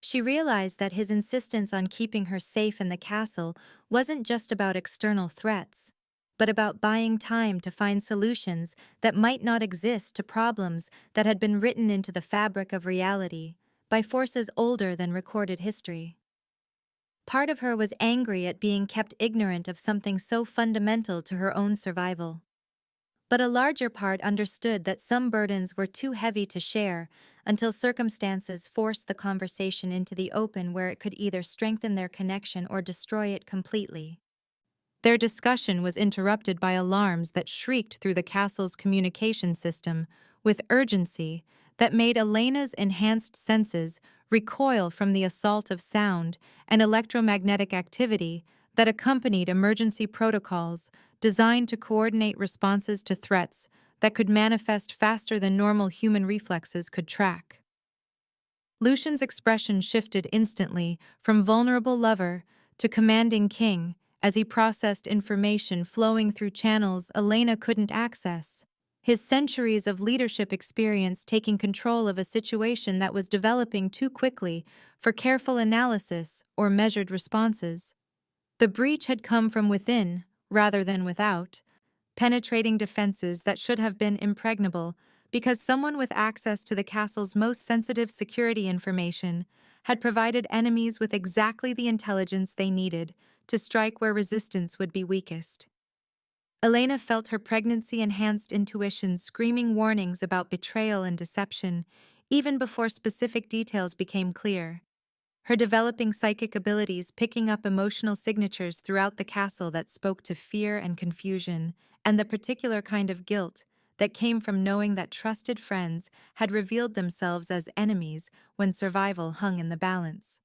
She realized that his insistence on keeping her safe in the castle wasn't just about external threats, but about buying time to find solutions that might not exist to problems that had been written into the fabric of reality by forces older than recorded history. Part of her was angry at being kept ignorant of something so fundamental to her own survival. But a larger part understood that some burdens were too heavy to share until circumstances forced the conversation into the open where it could either strengthen their connection or destroy it completely. Their discussion was interrupted by alarms that shrieked through the castle's communication system with urgency that made Elena's enhanced senses recoil from the assault of sound and electromagnetic activity that accompanied emergency protocols designed to coordinate responses to threats that could manifest faster than normal human reflexes could track. Lucian's expression shifted instantly from vulnerable lover to commanding king as he processed information flowing through channels Elena couldn't access, his centuries of leadership experience taking control of a situation that was developing too quickly for careful analysis or measured responses. The breach had come from within, rather than without, penetrating defenses that should have been impregnable because someone with access to the castle's most sensitive security information had provided enemies with exactly the intelligence they needed to strike where resistance would be weakest. Elena felt her pregnancy-enhanced intuition screaming warnings about betrayal and deception even before specific details became clear. Her developing psychic abilities picking up emotional signatures throughout the castle that spoke to fear and confusion, and the particular kind of guilt that came from knowing that trusted friends had revealed themselves as enemies when survival hung in the balance.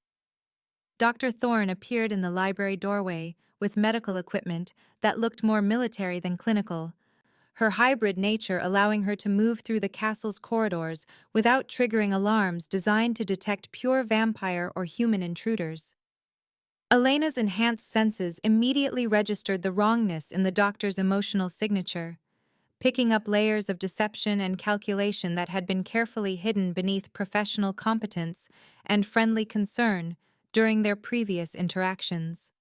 Dr. Thorne appeared in the library doorway with medical equipment that looked more military than clinical, her hybrid nature allowing her to move through the castle's corridors without triggering alarms designed to detect pure vampire or human intruders. Elena's enhanced senses immediately registered the wrongness in the doctor's emotional signature, picking up layers of deception and calculation that had been carefully hidden beneath professional competence and friendly concern during their previous interactions.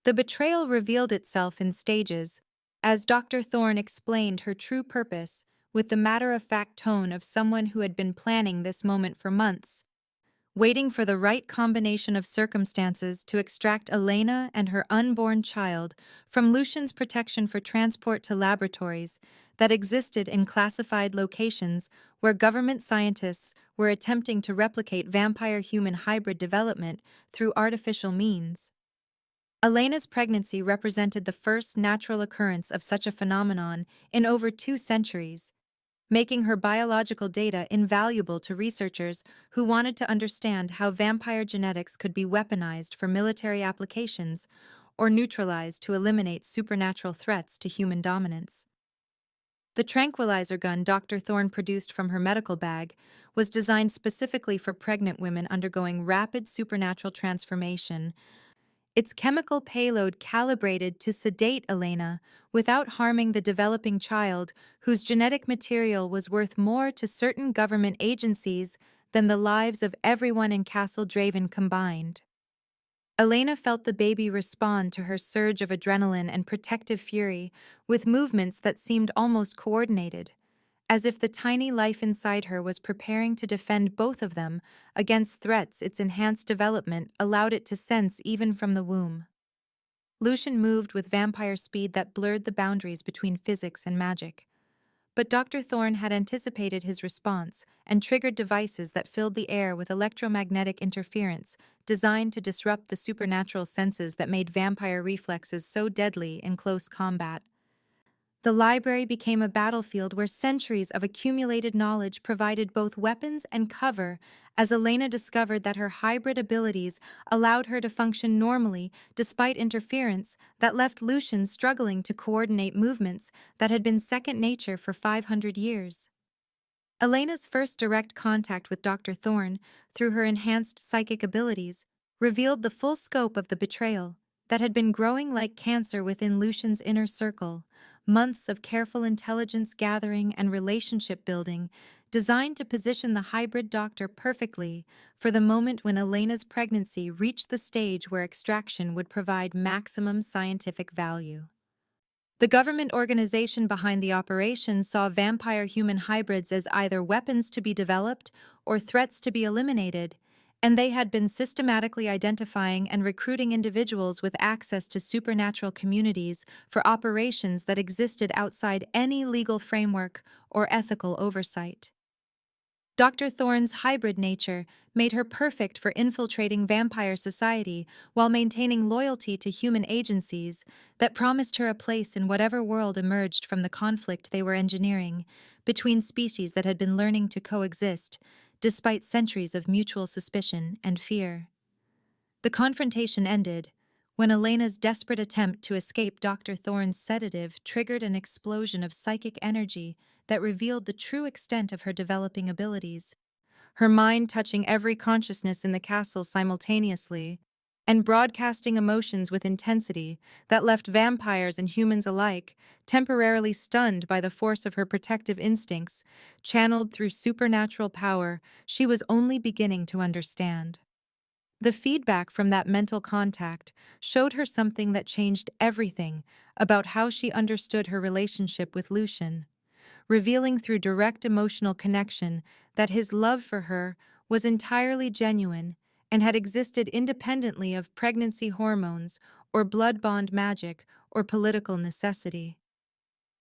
The betrayal revealed itself in stages, as Dr. Thorne explained her true purpose with the matter-of-fact tone of someone who had been planning this moment for months, waiting for the right combination of circumstances to extract Elena and her unborn child from Lucian's protection for transport to laboratories that existed in classified locations where government scientists were attempting to replicate vampire-human hybrid development through artificial means. Elena's pregnancy represented the first natural occurrence of such a phenomenon in over 2 centuries, making her biological data invaluable to researchers who wanted to understand how vampire genetics could be weaponized for military applications or neutralized to eliminate supernatural threats to human dominance. The tranquilizer gun Dr. Thorne produced from her medical bag was designed specifically for pregnant women undergoing rapid supernatural transformation, its chemical payload calibrated to sedate Elena without harming the developing child, whose genetic material was worth more to certain government agencies than the lives of everyone in Castle Draven combined. Elena felt the baby respond to her surge of adrenaline and protective fury with movements that seemed almost coordinated, as if the tiny life inside her was preparing to defend both of them against threats its enhanced development allowed it to sense even from the womb. Lucian moved with vampire speed that blurred the boundaries between physics and magic. But Dr. Thorne had anticipated his response and triggered devices that filled the air with electromagnetic interference designed to disrupt the supernatural senses that made vampire reflexes so deadly in close combat. The library became a battlefield where centuries of accumulated knowledge provided both weapons and cover as Elena discovered that her hybrid abilities allowed her to function normally despite interference that left Lucian struggling to coordinate movements that had been second nature for 500 years. Elena's first direct contact with Dr. Thorne, through her enhanced psychic abilities, revealed the full scope of the betrayal that had been growing like cancer within Lucian's inner circle. Months of careful intelligence gathering and relationship building designed to position the hybrid doctor perfectly for the moment when Elena's pregnancy reached the stage where extraction would provide maximum scientific value. The government organization behind the operation saw vampire-human hybrids as either weapons to be developed or threats to be eliminated, and they had been systematically identifying and recruiting individuals with access to supernatural communities for operations that existed outside any legal framework or ethical oversight. Dr. Thorne's hybrid nature made her perfect for infiltrating vampire society while maintaining loyalty to human agencies that promised her a place in whatever world emerged from the conflict they were engineering between species that had been learning to coexist despite centuries of mutual suspicion and fear. The confrontation ended when Elena's desperate attempt to escape Dr. Thorne's sedative triggered an explosion of psychic energy that revealed the true extent of her developing abilities, her mind touching every consciousness in the castle simultaneously, and broadcasting emotions with intensity that left vampires and humans alike temporarily stunned by the force of her protective instincts, channeled through supernatural power she was only beginning to understand. The feedback from that mental contact showed her something that changed everything about how she understood her relationship with Lucian, revealing through direct emotional connection that his love for her was entirely genuine and had existed independently of pregnancy hormones or blood bond magic or political necessity.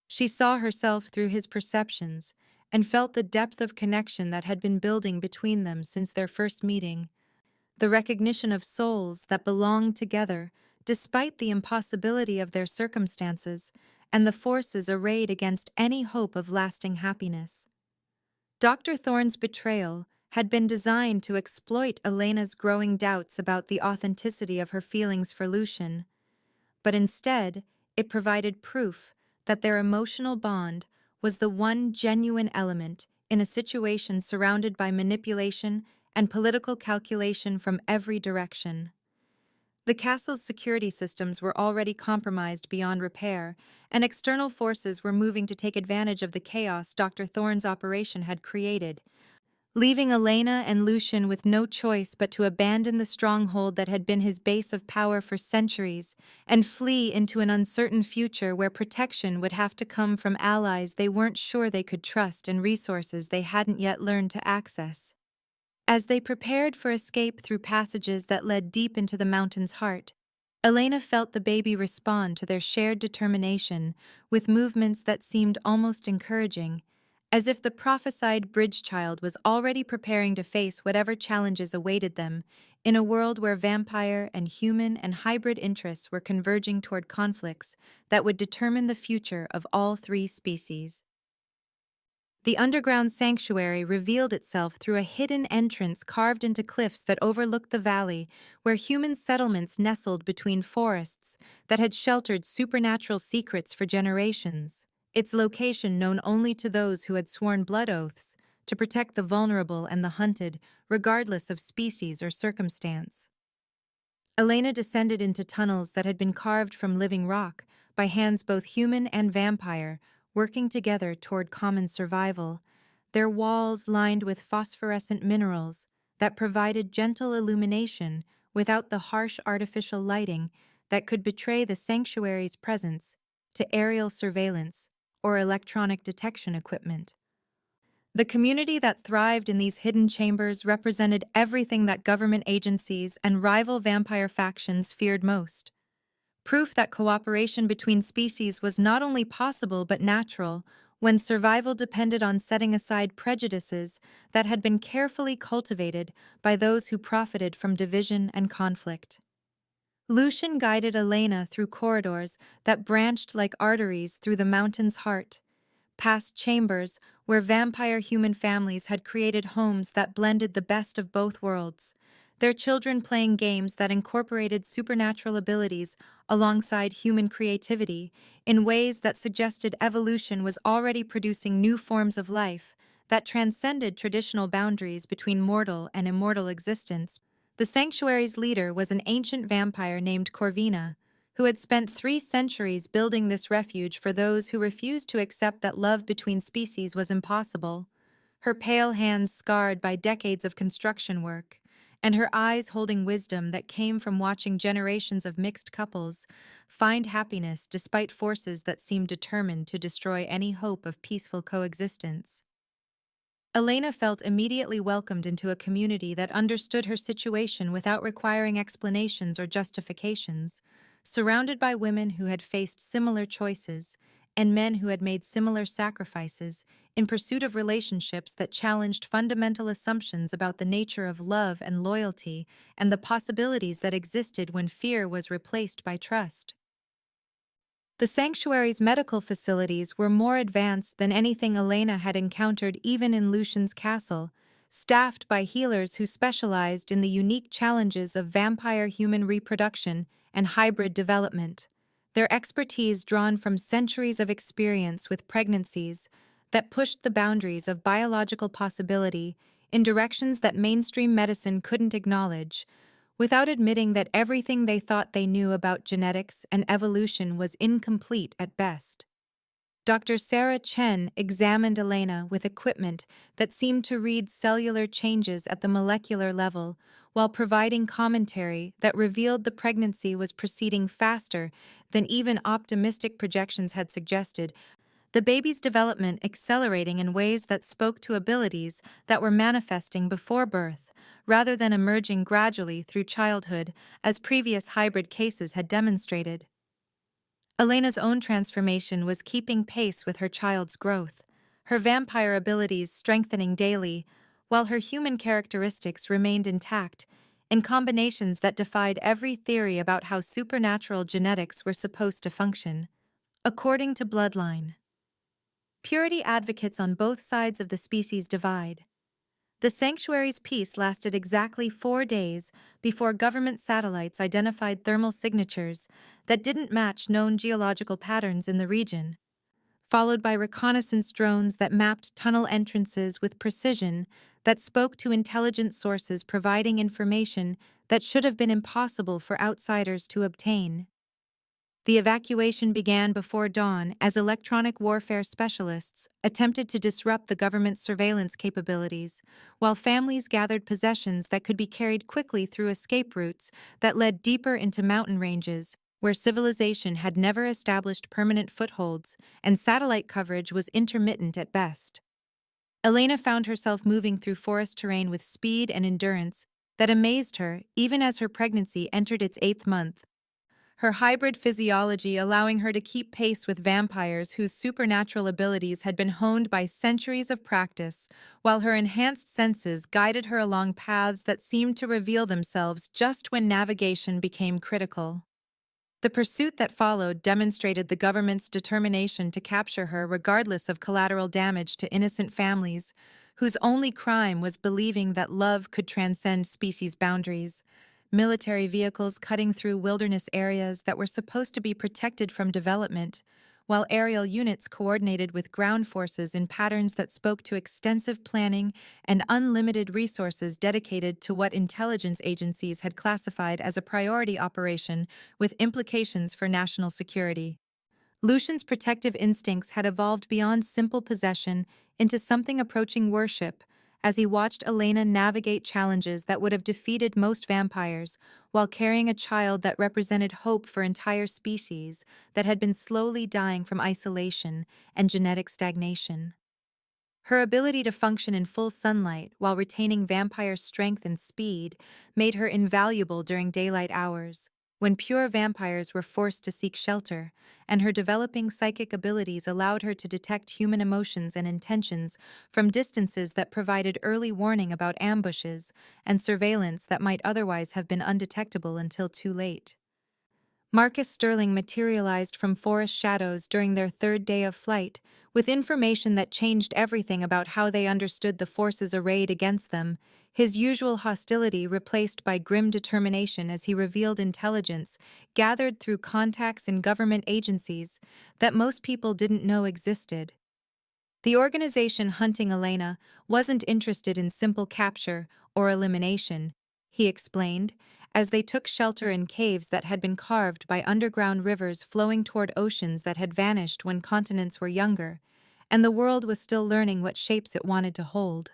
She saw herself through his perceptions and felt the depth of connection that had been building between them since their first meeting, the recognition of souls that belonged together despite the impossibility of their circumstances and the forces arrayed against any hope of lasting happiness. Dr. Thorne's betrayal had been designed to exploit Elena's growing doubts about the authenticity of her feelings for Lucian, but instead it provided proof that their emotional bond was the one genuine element in a situation surrounded by manipulation and political calculation from every direction. The castle's security systems were already compromised beyond repair, and external forces were moving to take advantage of the chaos Dr. Thorne's operation had created, leaving Elena and Lucian with no choice but to abandon the stronghold that had been his base of power for centuries and flee into an uncertain future where protection would have to come from allies they weren't sure they could trust and resources they hadn't yet learned to access. As they prepared for escape through passages that led deep into the mountain's heart, Elena felt the baby respond to their shared determination with movements that seemed almost encouraging, as if the prophesied bridge child was already preparing to face whatever challenges awaited them in a world where vampire and human and hybrid interests were converging toward conflicts that would determine the future of all three species. The underground sanctuary revealed itself through a hidden entrance carved into cliffs that overlooked the valley, where human settlements nestled between forests that had sheltered supernatural secrets for generations. its location known only to those who had sworn blood oaths to protect the vulnerable and the hunted, regardless of species or circumstance. Elena descended into tunnels that had been carved from living rock by hands both human and vampire, working together toward common survival, their walls lined with phosphorescent minerals that provided gentle illumination without the harsh artificial lighting that could betray the sanctuary's presence to aerial surveillance or electronic detection equipment. The community that thrived in these hidden chambers represented everything that government agencies and rival vampire factions feared most. Proof that cooperation between species was not only possible but natural when survival depended on setting aside prejudices that had been carefully cultivated by those who profited from division and conflict. Lucian guided Elena through corridors that branched like arteries through the mountain's heart, past chambers where vampire human families had created homes that blended the best of both worlds, their children playing games that incorporated supernatural abilities alongside human creativity in ways that suggested evolution was already producing new forms of life that transcended traditional boundaries between mortal and immortal existence. The sanctuary's leader was an ancient vampire named Corvina, who had spent 3 centuries building this refuge for those who refused to accept that love between species was impossible, her pale hands scarred by decades of construction work, and her eyes holding wisdom that came from watching generations of mixed couples find happiness despite forces that seemed determined to destroy any hope of peaceful coexistence. Elena felt immediately welcomed into a community that understood her situation without requiring explanations or justifications, surrounded by women who had faced similar choices and men who had made similar sacrifices in pursuit of relationships that challenged fundamental assumptions about the nature of love and loyalty and the possibilities that existed when fear was replaced by trust. The sanctuary's medical facilities were more advanced than anything Elena had encountered even in Lucian's castle, staffed by healers who specialized in the unique challenges of vampire-human reproduction and hybrid development, their expertise drawn from centuries of experience with pregnancies that pushed the boundaries of biological possibility in directions that mainstream medicine couldn't acknowledge, without admitting that everything they thought they knew about genetics and evolution was incomplete at best. Dr. Sarah Chen examined Elena with equipment that seemed to read cellular changes at the molecular level, while providing commentary that revealed the pregnancy was proceeding faster than even optimistic projections had suggested, the baby's development accelerating in ways that spoke to abilities that were manifesting before birth, rather than emerging gradually through childhood, as previous hybrid cases had demonstrated. Elena's own transformation was keeping pace with her child's growth, her vampire abilities strengthening daily, while her human characteristics remained intact, in combinations that defied every theory about how supernatural genetics were supposed to function. According to Bloodline, purity advocates on both sides of the species divide. The sanctuary's peace lasted exactly 4 days before government satellites identified thermal signatures that didn't match known geological patterns in the region, followed by reconnaissance drones that mapped tunnel entrances with precision that spoke to intelligence sources providing information that should have been impossible for outsiders to obtain. The evacuation began before dawn as electronic warfare specialists attempted to disrupt the government's surveillance capabilities, while families gathered possessions that could be carried quickly through escape routes that led deeper into mountain ranges, where civilization had never established permanent footholds and satellite coverage was intermittent at best. Elena found herself moving through forest terrain with speed and endurance that amazed her even as her pregnancy entered its 8th month, her hybrid physiology allowing her to keep pace with vampires whose supernatural abilities had been honed by centuries of practice, while her enhanced senses guided her along paths that seemed to reveal themselves just when navigation became critical. The pursuit that followed demonstrated the government's determination to capture her regardless of collateral damage to innocent families, whose only crime was believing that love could transcend species boundaries. Military vehicles cutting through wilderness areas that were supposed to be protected from development, while aerial units coordinated with ground forces in patterns that spoke to extensive planning and unlimited resources dedicated to what intelligence agencies had classified as a priority operation with implications for national security. Lucian's protective instincts had evolved beyond simple possession into something approaching worship as he watched Elena navigate challenges that would have defeated most vampires while carrying a child that represented hope for entire species that had been slowly dying from isolation and genetic stagnation. Her ability to function in full sunlight while retaining vampire strength and speed made her invaluable during daylight hours, when pure vampires were forced to seek shelter, and her developing psychic abilities allowed her to detect human emotions and intentions from distances that provided early warning about ambushes and surveillance that might otherwise have been undetectable until too late. Marcus Sterling materialized from forest shadows during their third day of flight, with information that changed everything about how they understood the forces arrayed against them, his usual hostility replaced by grim determination as he revealed intelligence gathered through contacts in government agencies that most people didn't know existed. The organization hunting Elena wasn't interested in simple capture or elimination, he explained, as they took shelter in caves that had been carved by underground rivers flowing toward oceans that had vanished when continents were younger, and the world was still learning what shapes it wanted to hold.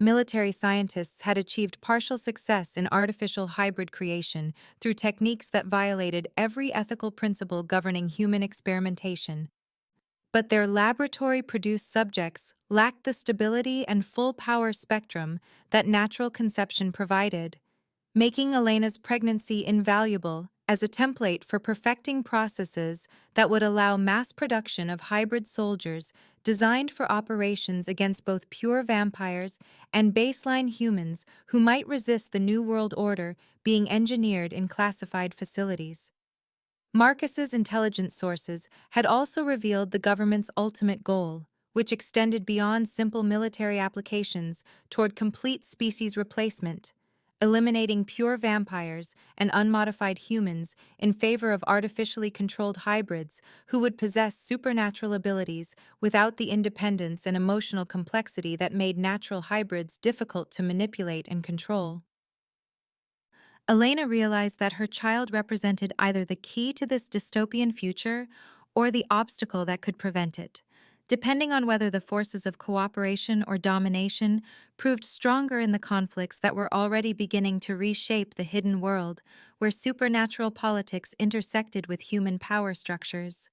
Military scientists had achieved partial success in artificial hybrid creation through techniques that violated every ethical principle governing human experimentation. But their laboratory-produced subjects lacked the stability and full power spectrum that natural conception provided, making Elena's pregnancy invaluable as a template for perfecting processes that would allow mass production of hybrid soldiers designed for operations against both pure vampires and baseline humans who might resist the New World Order being engineered in classified facilities. Marcus's intelligence sources had also revealed the government's ultimate goal, which extended beyond simple military applications toward complete species replacement, eliminating pure vampires and unmodified humans in favor of artificially controlled hybrids who would possess supernatural abilities without the independence and emotional complexity that made natural hybrids difficult to manipulate and control. Elena realized that her child represented either the key to this dystopian future or the obstacle that could prevent it, depending on whether the forces of cooperation or domination proved stronger in the conflicts that were already beginning to reshape the hidden world where supernatural politics intersected with human power structures.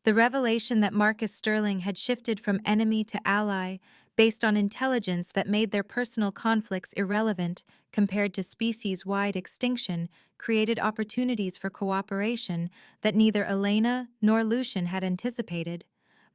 The revelation that Marcus Sterling had shifted from enemy to ally based on intelligence that made their personal conflicts irrelevant compared to species-wide extinction created opportunities for cooperation that neither Elena nor Lucian had anticipated,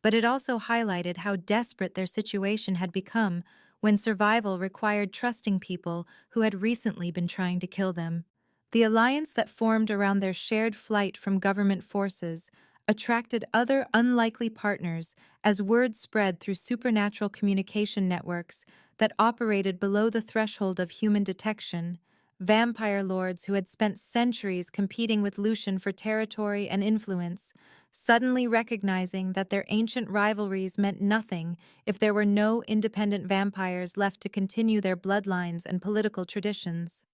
but it also highlighted how desperate their situation had become when survival required trusting people who had recently been trying to kill them. The alliance that formed around their shared flight from government forces attracted other unlikely partners as word spread through supernatural communication networks that operated below the threshold of human detection. Vampire lords who had spent centuries competing with Lucian for territory and influence, suddenly recognizing that their ancient rivalries meant nothing if there were no independent vampires left to continue their bloodlines and political traditions.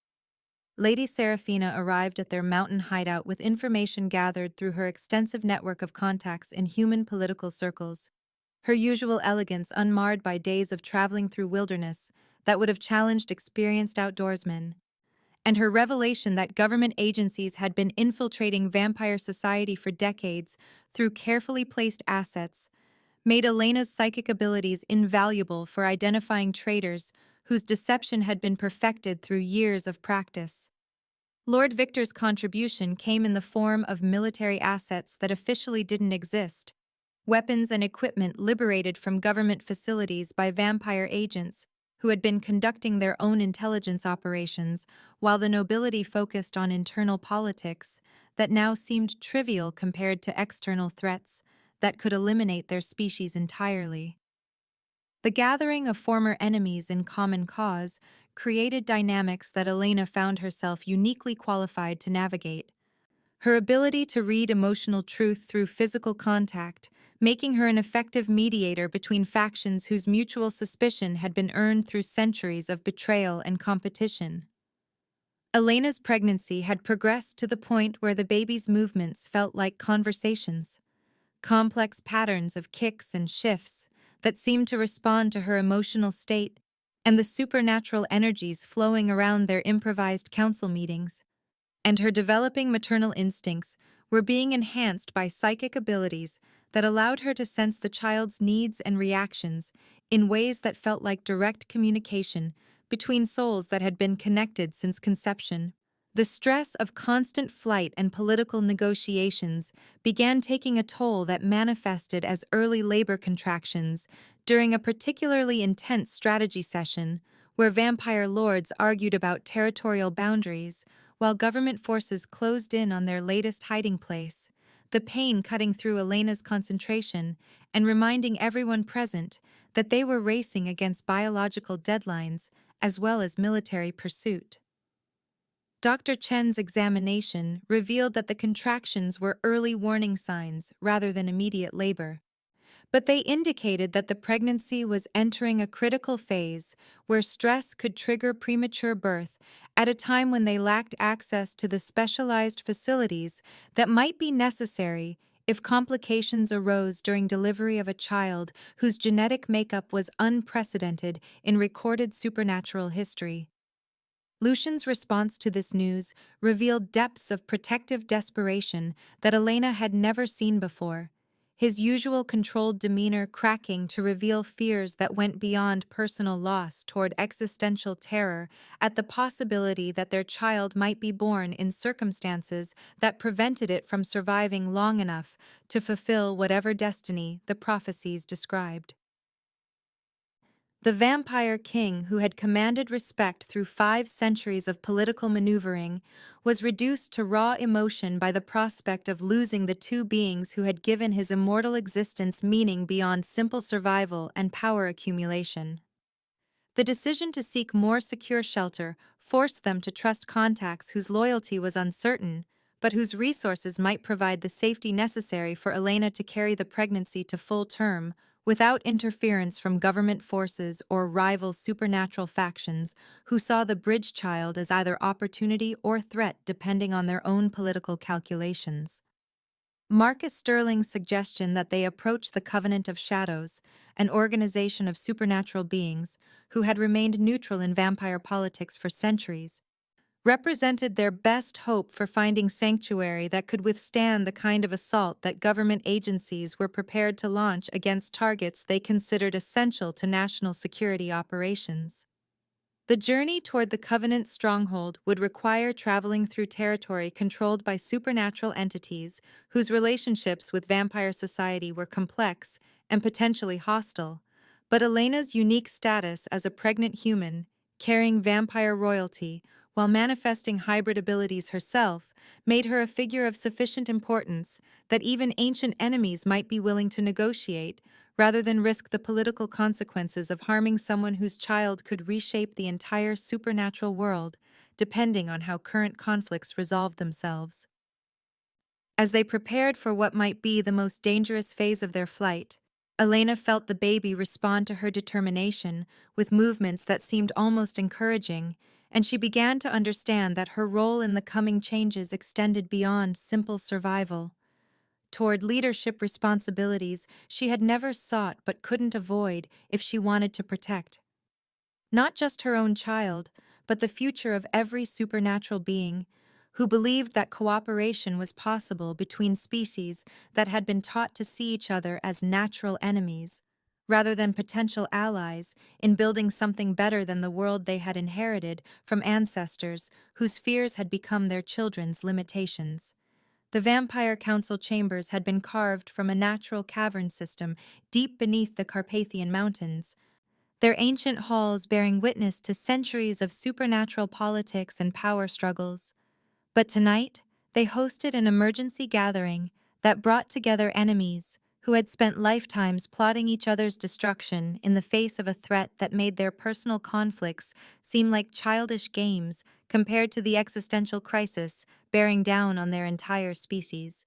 Lady Seraphina arrived at their mountain hideout with information gathered through her extensive network of contacts in human political circles. Her usual elegance unmarred by days of traveling through wilderness that would have challenged experienced outdoorsmen, and her revelation that government agencies had been infiltrating vampire society for decades through carefully placed assets made Elena's psychic abilities invaluable for identifying traitors whose deception had been perfected through years of practice. Lord Victor's contribution came in the form of military assets that officially didn't exist, weapons and equipment liberated from government facilities by vampire agents who had been conducting their own intelligence operations while the nobility focused on internal politics that now seemed trivial compared to external threats that could eliminate their species entirely. The gathering of former enemies in common cause created dynamics that Elena found herself uniquely qualified to navigate. her ability to read emotional truth through physical contact, making her an effective mediator between factions whose mutual suspicion had been earned through centuries of betrayal and competition. Elena's pregnancy had progressed to the point where the baby's movements felt like conversations, complex patterns of kicks and shifts that seemed to respond to her emotional state and the supernatural energies flowing around their improvised council meetings. And her developing maternal instincts were being enhanced by psychic abilities that allowed her to sense the child's needs and reactions in ways that felt like direct communication between souls that had been connected since conception. The stress of constant flight and political negotiations began taking a toll that manifested as early labor contractions during a particularly intense strategy session where vampire lords argued about territorial boundaries while government forces closed in on their latest hiding place, the pain cutting through Elena's concentration and reminding everyone present that they were racing against biological deadlines as well as military pursuit. Dr. Chen's examination revealed that the contractions were early warning signs rather than immediate labor, but they indicated that the pregnancy was entering a critical phase where stress could trigger premature birth at a time when they lacked access to the specialized facilities that might be necessary if complications arose during delivery of a child whose genetic makeup was unprecedented in recorded supernatural history. Lucian's response to this news revealed depths of protective desperation that Elena had never seen before, his usual controlled demeanor cracking to reveal fears that went beyond personal loss toward existential terror at the possibility that their child might be born in circumstances that prevented it from surviving long enough to fulfill whatever destiny the prophecies described. The vampire king who had commanded respect through 5 centuries of political maneuvering was reduced to raw emotion by the prospect of losing the two beings who had given his immortal existence meaning beyond simple survival and power accumulation. The decision to seek more secure shelter forced them to trust contacts whose loyalty was uncertain, but whose resources might provide the safety necessary for Elena to carry the pregnancy to full term, without interference from government forces or rival supernatural factions who saw the bridge child as either opportunity or threat depending on their own political calculations. Marcus Sterling's suggestion that they approach the Covenant of Shadows, an organization of supernatural beings who had remained neutral in vampire politics for centuries, represented their best hope for finding sanctuary that could withstand the kind of assault that government agencies were prepared to launch against targets they considered essential to national security operations. The journey toward the Covenant's stronghold would require traveling through territory controlled by supernatural entities whose relationships with vampire society were complex and potentially hostile, but Elena's unique status as a pregnant human, carrying vampire royalty, while manifesting hybrid abilities herself, made her a figure of sufficient importance that even ancient enemies might be willing to negotiate, rather than risk the political consequences of harming someone whose child could reshape the entire supernatural world, depending on how current conflicts resolve themselves. As they prepared for what might be the most dangerous phase of their flight, Elena felt the baby respond to her determination with movements that seemed almost encouraging, and she began to understand that her role in the coming changes extended beyond simple survival. Toward leadership responsibilities she had never sought but couldn't avoid if she wanted to protect not just her own child, but the future of every supernatural being who believed that cooperation was possible between species that had been taught to see each other as natural enemies, rather than potential allies in building something better than the world they had inherited from ancestors whose fears had become their children's limitations. The Vampire Council chambers had been carved from a natural cavern system deep beneath the Carpathian Mountains, their ancient halls bearing witness to centuries of supernatural politics and power struggles. But tonight, they hosted an emergency gathering that brought together enemies, who had spent lifetimes plotting each other's destruction in the face of a threat that made their personal conflicts seem like childish games compared to the existential crisis bearing down on their entire species.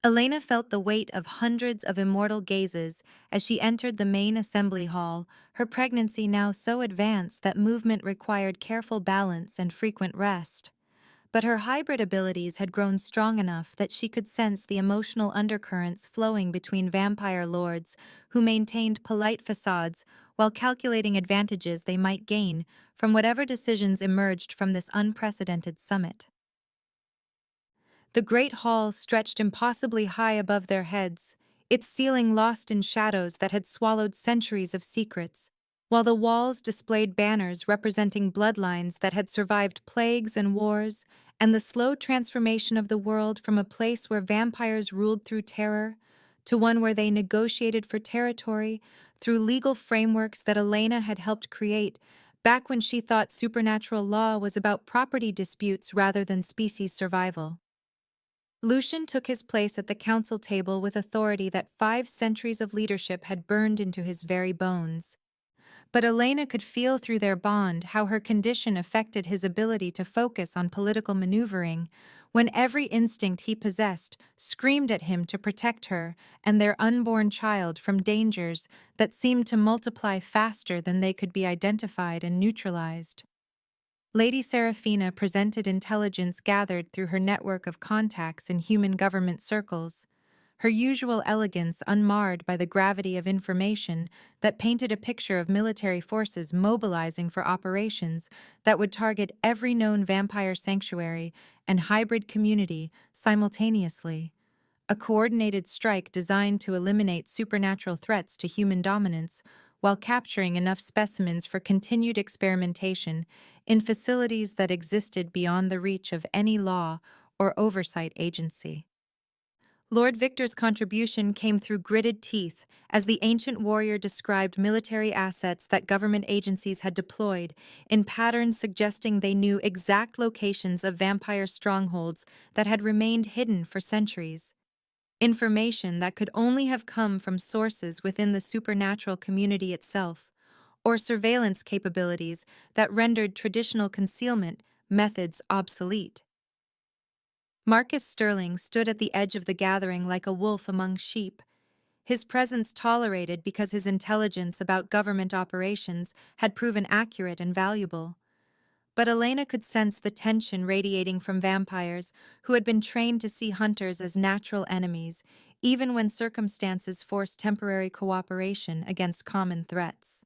Elena felt the weight of hundreds of immortal gazes as she entered the main assembly hall, her pregnancy now so advanced that movement required careful balance and frequent rest. But her hybrid abilities had grown strong enough that she could sense the emotional undercurrents flowing between vampire lords who maintained polite facades while calculating advantages they might gain from whatever decisions emerged from this unprecedented summit. The great hall stretched impossibly high above their heads, its ceiling lost in shadows that had swallowed centuries of secrets, while the walls displayed banners representing bloodlines that had survived plagues and wars, and the slow transformation of the world from a place where vampires ruled through terror to one where they negotiated for territory through legal frameworks that Elena had helped create back when she thought supernatural law was about property disputes rather than species survival. Lucian took his place at the council table with authority that 5 centuries of leadership had burned into his very bones. But Elena could feel through their bond how her condition affected his ability to focus on political maneuvering, when every instinct he possessed screamed at him to protect her and their unborn child from dangers that seemed to multiply faster than they could be identified and neutralized. Lady Seraphina presented intelligence gathered through her network of contacts in human government circles, her usual elegance unmarred by the gravity of information that painted a picture of military forces mobilizing for operations that would target every known vampire sanctuary and hybrid community simultaneously. A coordinated strike designed to eliminate supernatural threats to human dominance while capturing enough specimens for continued experimentation in facilities that existed beyond the reach of any law or oversight agency. Lord Victor's contribution came through gritted teeth as the ancient warrior described military assets that government agencies had deployed in patterns suggesting they knew exact locations of vampire strongholds that had remained hidden for centuries. Information that could only have come from sources within the supernatural community itself, or surveillance capabilities that rendered traditional concealment methods obsolete. Marcus Sterling stood at the edge of the gathering like a wolf among sheep, his presence tolerated because his intelligence about government operations had proven accurate and valuable. But Elena could sense the tension radiating from vampires who had been trained to see hunters as natural enemies, even when circumstances forced temporary cooperation against common threats.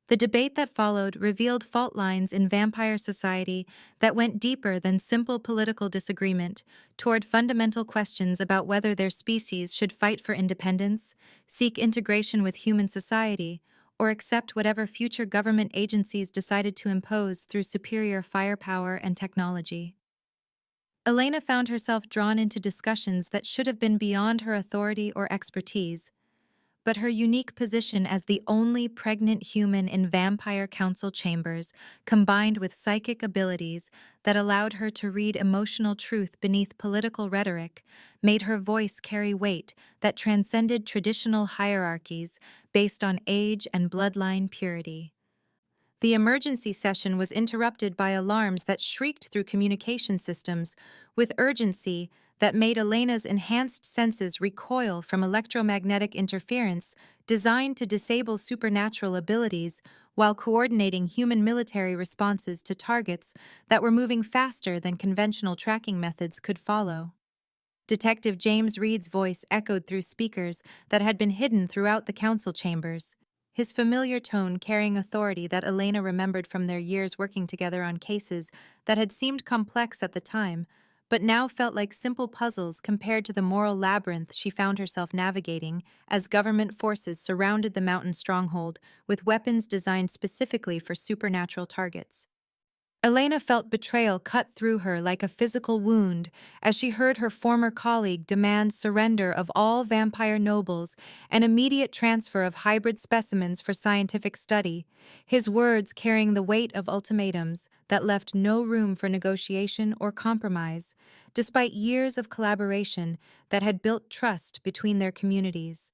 The debate that followed revealed fault lines in vampire society that went deeper than simple political disagreement toward fundamental questions about whether their species should fight for independence, seek integration with human society, or accept whatever future government agencies decided to impose through superior firepower and technology. Elena found herself drawn into discussions that should have been beyond her authority or expertise, but her unique position as the only pregnant human in vampire council chambers, combined with psychic abilities that allowed her to read emotional truth beneath political rhetoric, made her voice carry weight that transcended traditional hierarchies based on age and bloodline purity. The emergency session was interrupted by alarms that shrieked through communication systems with urgency that made Elena's enhanced senses recoil from electromagnetic interference designed to disable supernatural abilities while coordinating human military responses to targets that were moving faster than conventional tracking methods could follow. Detective James Reed's voice echoed through speakers that had been hidden throughout the council chambers, his familiar tone carrying authority that Elena remembered from their years working together on cases that had seemed complex at the time, but now felt like simple puzzles compared to the moral labyrinth she found herself navigating as government forces surrounded the mountain stronghold with weapons designed specifically for supernatural targets. Elena felt betrayal cut through her like a physical wound as she heard her former colleague demand surrender of all vampire nobles and immediate transfer of hybrid specimens for scientific study, his words carrying the weight of ultimatums that left no room for negotiation or compromise, despite years of collaboration that had built trust between their communities.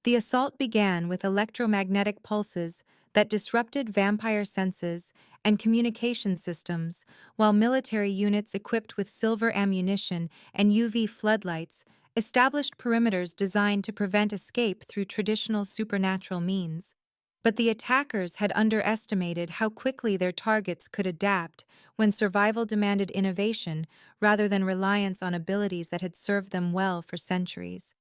The assault began with electromagnetic pulses that disrupted vampire senses and communication systems, while military units equipped with silver ammunition and UV floodlights established perimeters designed to prevent escape through traditional supernatural means. But the attackers had underestimated how quickly their targets could adapt when survival demanded innovation rather than reliance on abilities that had served them well for centuries.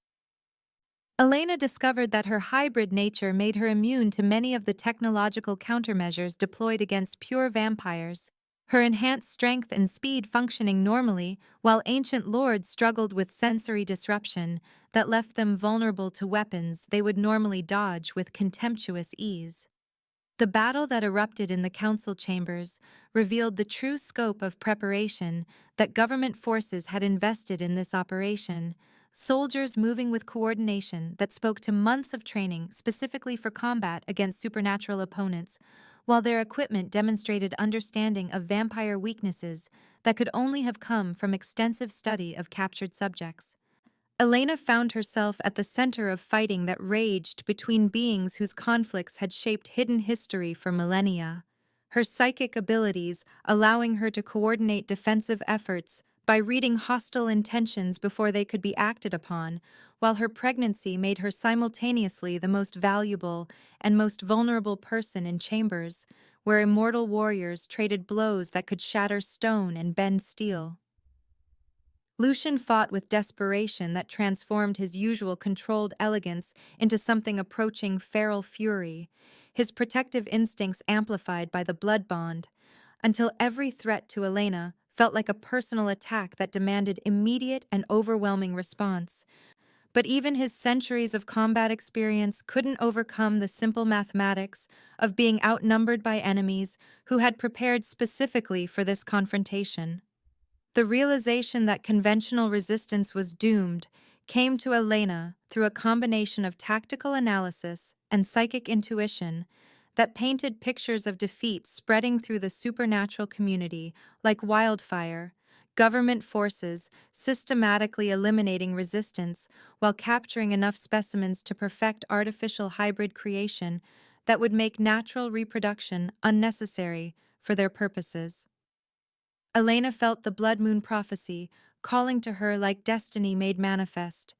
Elena discovered that her hybrid nature made her immune to many of the technological countermeasures deployed against pure vampires, her enhanced strength and speed functioning normally, while ancient lords struggled with sensory disruption that left them vulnerable to weapons they would normally dodge with contemptuous ease. The battle that erupted in the council chambers revealed the true scope of preparation that government forces had invested in this operation, soldiers moving with coordination that spoke to months of training specifically for combat against supernatural opponents, while their equipment demonstrated understanding of vampire weaknesses that could only have come from extensive study of captured subjects. Elena found herself at the center of fighting that raged between beings whose conflicts had shaped hidden history for millennia, her psychic abilities allowing her to coordinate defensive efforts by reading hostile intentions before they could be acted upon, while her pregnancy made her simultaneously the most valuable and most vulnerable person in chambers, where immortal warriors traded blows that could shatter stone and bend steel. Lucian fought with desperation that transformed his usual controlled elegance into something approaching feral fury, his protective instincts amplified by the blood bond, until every threat to Elena felt like a personal attack that demanded immediate and overwhelming response. But even his centuries of combat experience couldn't overcome the simple mathematics of being outnumbered by enemies who had prepared specifically for this confrontation. The realization that conventional resistance was doomed came to Elena through a combination of tactical analysis and psychic intuition that painted pictures of defeat spreading through the supernatural community like wildfire, government forces systematically eliminating resistance while capturing enough specimens to perfect artificial hybrid creation that would make natural reproduction unnecessary for their purposes. Elena felt the blood moon prophecy calling to her like destiny made manifest,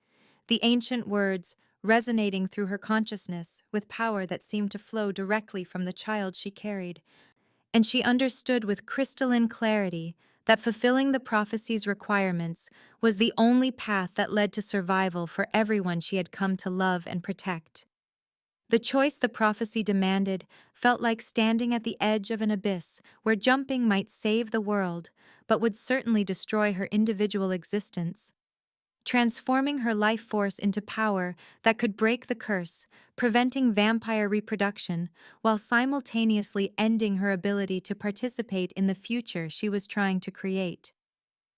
the ancient words resonating through her consciousness with power that seemed to flow directly from the child she carried, and she understood with crystalline clarity that fulfilling the prophecy's requirements was the only path that led to survival for everyone she had come to love and protect. The choice the prophecy demanded felt like standing at the edge of an abyss where jumping might save the world, but would certainly destroy her individual existence. Transforming her life force into power that could break the curse, preventing vampire reproduction, while simultaneously ending her ability to participate in the future she was trying to create.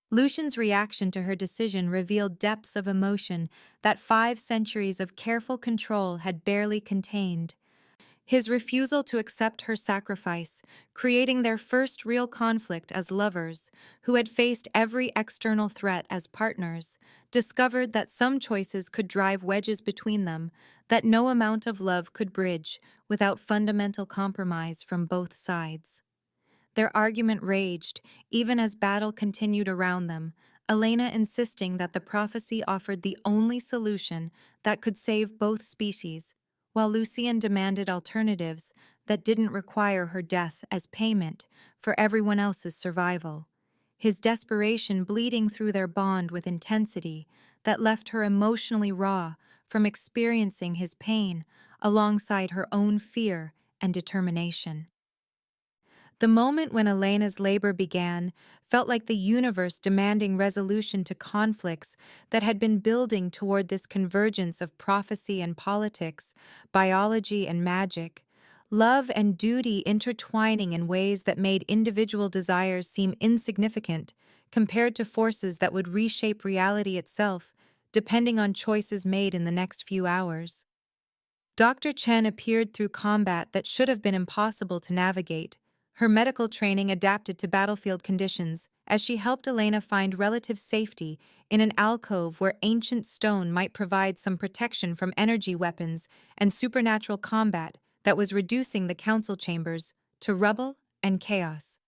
Lucian's reaction to her decision revealed depths of emotion that 5 centuries of careful control had barely contained. His refusal to accept her sacrifice, creating their first real conflict as lovers, who had faced every external threat as partners, discovered that some choices could drive wedges between them that no amount of love could bridge without fundamental compromise from both sides. Their argument raged, even as battle continued around them, Elena insisting that the prophecy offered the only solution that could save both species, while Lucian demanded alternatives that didn't require her death as payment for everyone else's survival. His desperation bleeding through their bond with intensity that left her emotionally raw from experiencing his pain alongside her own fear and determination. The moment when Elena's labor began felt like the universe demanding resolution to conflicts that had been building toward this convergence of prophecy and politics, biology and magic, love and duty intertwining in ways that made individual desires seem insignificant compared to forces that would reshape reality itself, depending on choices made in the next few hours. Dr. Chen appeared through combat that should have been impossible to navigate, her medical training adapted to battlefield conditions as she helped Elena find relative safety in an alcove where ancient stone might provide some protection from energy weapons and supernatural combat that was reducing the council chambers to rubble and chaos.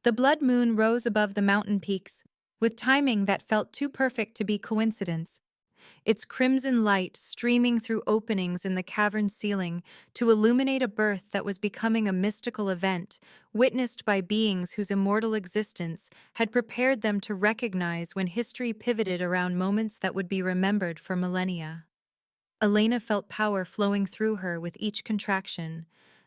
The blood moon rose above the mountain peaks, with timing that felt too perfect to be coincidence, its crimson light streaming through openings in the cavern's ceiling to illuminate a birth that was becoming a mystical event, witnessed by beings whose immortal existence had prepared them to recognize when history pivoted around moments that would be remembered for millennia. Elena felt power flowing through her with each contraction,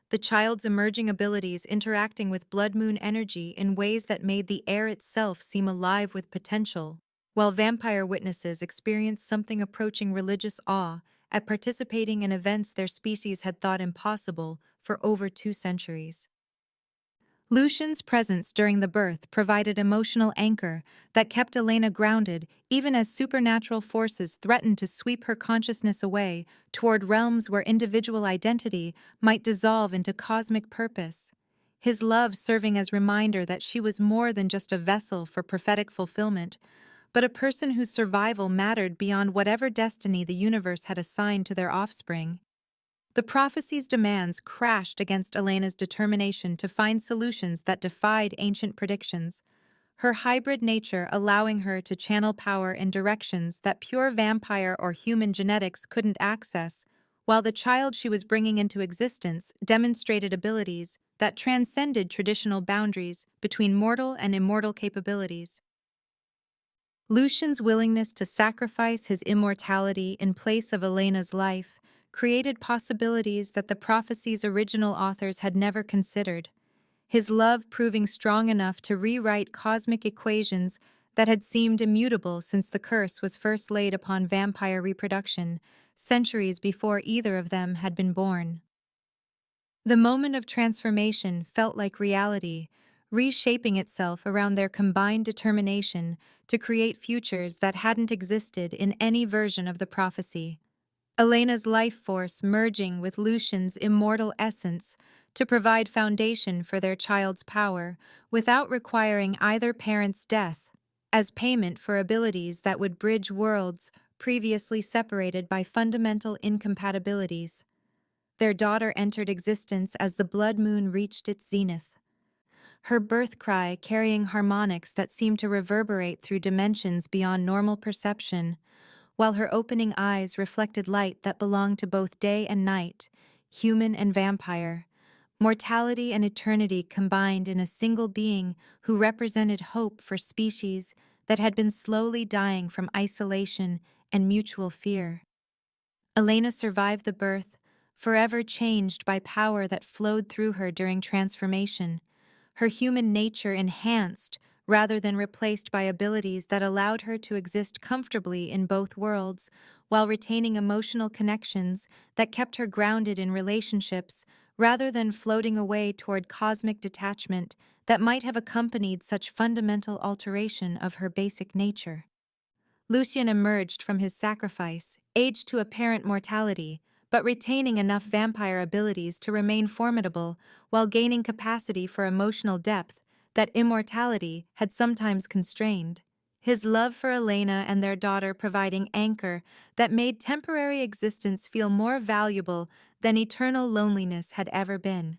the child's emerging abilities interacting with blood moon energy in ways that made the air itself seem alive with potential, while vampire witnesses experienced something approaching religious awe at participating in events their species had thought impossible for over 2 centuries. Lucian's presence during the birth provided emotional anchor that kept Elena grounded even as supernatural forces threatened to sweep her consciousness away toward realms where individual identity might dissolve into cosmic purpose. His love serving as reminder that she was more than just a vessel for prophetic fulfillment, but a person whose survival mattered beyond whatever destiny the universe had assigned to their offspring. The prophecy's demands crashed against Elena's determination to find solutions that defied ancient predictions, her hybrid nature allowing her to channel power in directions that pure vampire or human genetics couldn't access, while the child she was bringing into existence demonstrated abilities that transcended traditional boundaries between mortal and immortal capabilities. Lucian's willingness to sacrifice his immortality in place of Elena's life created possibilities that the prophecy's original authors had never considered, his love proving strong enough to rewrite cosmic equations that had seemed immutable since the curse was first laid upon vampire reproduction, centuries before either of them had been born. The moment of transformation felt like reality, reshaping itself around their combined determination to create futures that hadn't existed in any version of the prophecy. Elena's life force merging with Lucian's immortal essence to provide foundation for their child's power without requiring either parent's death, as payment for abilities that would bridge worlds previously separated by fundamental incompatibilities. Their daughter entered existence as the blood moon reached its zenith, her birth cry carrying harmonics that seemed to reverberate through dimensions beyond normal perception, while her opening eyes reflected light that belonged to both day and night, human and vampire, mortality and eternity combined in a single being who represented hope for species that had been slowly dying from isolation and mutual fear. Elena survived the birth, forever changed by power that flowed through her during transformation, her human nature enhanced rather than replaced by abilities that allowed her to exist comfortably in both worlds while retaining emotional connections that kept her grounded in relationships rather than floating away toward cosmic detachment that might have accompanied such fundamental alteration of her basic nature. Lucian emerged from his sacrifice, aged to apparent mortality, but retaining enough vampire abilities to remain formidable while gaining capacity for emotional depth that immortality had sometimes constrained. His love for Elena and their daughter providing anchor that made temporary existence feel more valuable than eternal loneliness had ever been.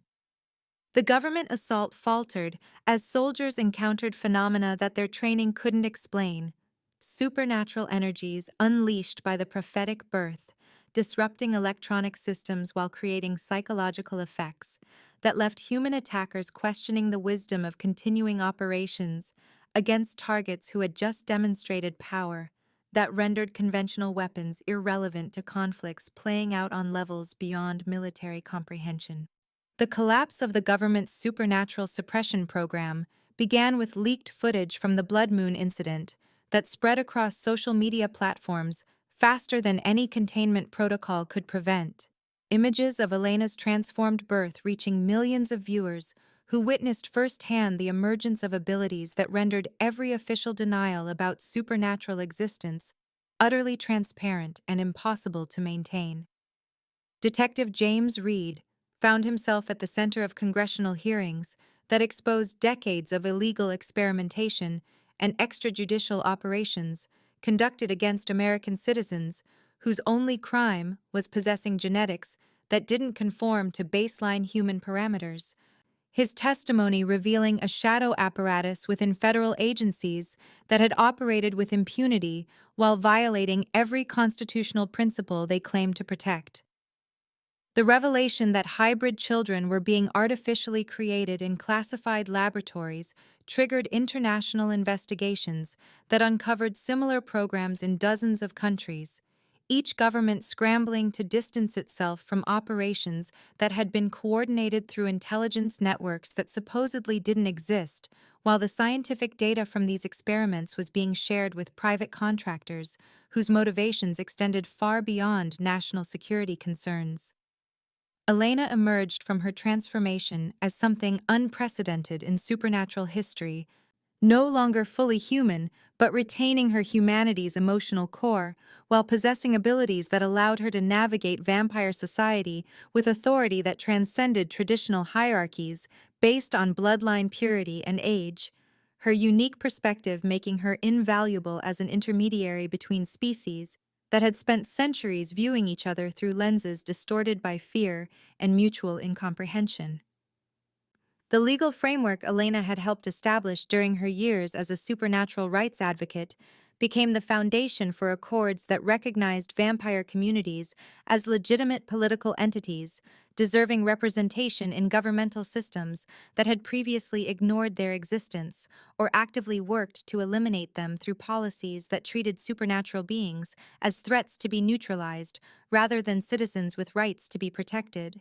The government assault faltered as soldiers encountered phenomena that their training couldn't explain, supernatural energies unleashed by the prophetic birth, disrupting electronic systems while creating psychological effects that left human attackers questioning the wisdom of continuing operations against targets who had just demonstrated power that rendered conventional weapons irrelevant to conflicts playing out on levels beyond military comprehension. The collapse of the government's supernatural suppression program began with leaked footage from the Blood Moon incident that spread across social media platforms faster than any containment protocol could prevent. Images of Elena's transformed birth reaching millions of viewers who witnessed firsthand the emergence of abilities that rendered every official denial about supernatural existence utterly transparent and impossible to maintain. Detective James Reed found himself at the center of congressional hearings that exposed decades of illegal experimentation and extrajudicial operations conducted against American citizens whose only crime was possessing genetics that didn't conform to baseline human parameters. His testimony revealing a shadow apparatus within federal agencies that had operated with impunity while violating every constitutional principle they claimed to protect. The revelation that hybrid children were being artificially created in classified laboratories triggered international investigations that uncovered similar programs in dozens of countries, each government scrambling to distance itself from operations that had been coordinated through intelligence networks that supposedly didn't exist, while the scientific data from these experiments was being shared with private contractors whose motivations extended far beyond national security concerns. Elena emerged from her transformation as something unprecedented in supernatural history, no longer fully human, but retaining her humanity's emotional core, while possessing abilities that allowed her to navigate vampire society with authority that transcended traditional hierarchies based on bloodline purity and age, her unique perspective making her invaluable as an intermediary between species that had spent centuries viewing each other through lenses distorted by fear and mutual incomprehension. The legal framework Elena had helped establish during her years as a supernatural rights advocate became the foundation for accords that recognized vampire communities as legitimate political entities, deserving representation in governmental systems that had previously ignored their existence or actively worked to eliminate them through policies that treated supernatural beings as threats to be neutralized rather than citizens with rights to be protected.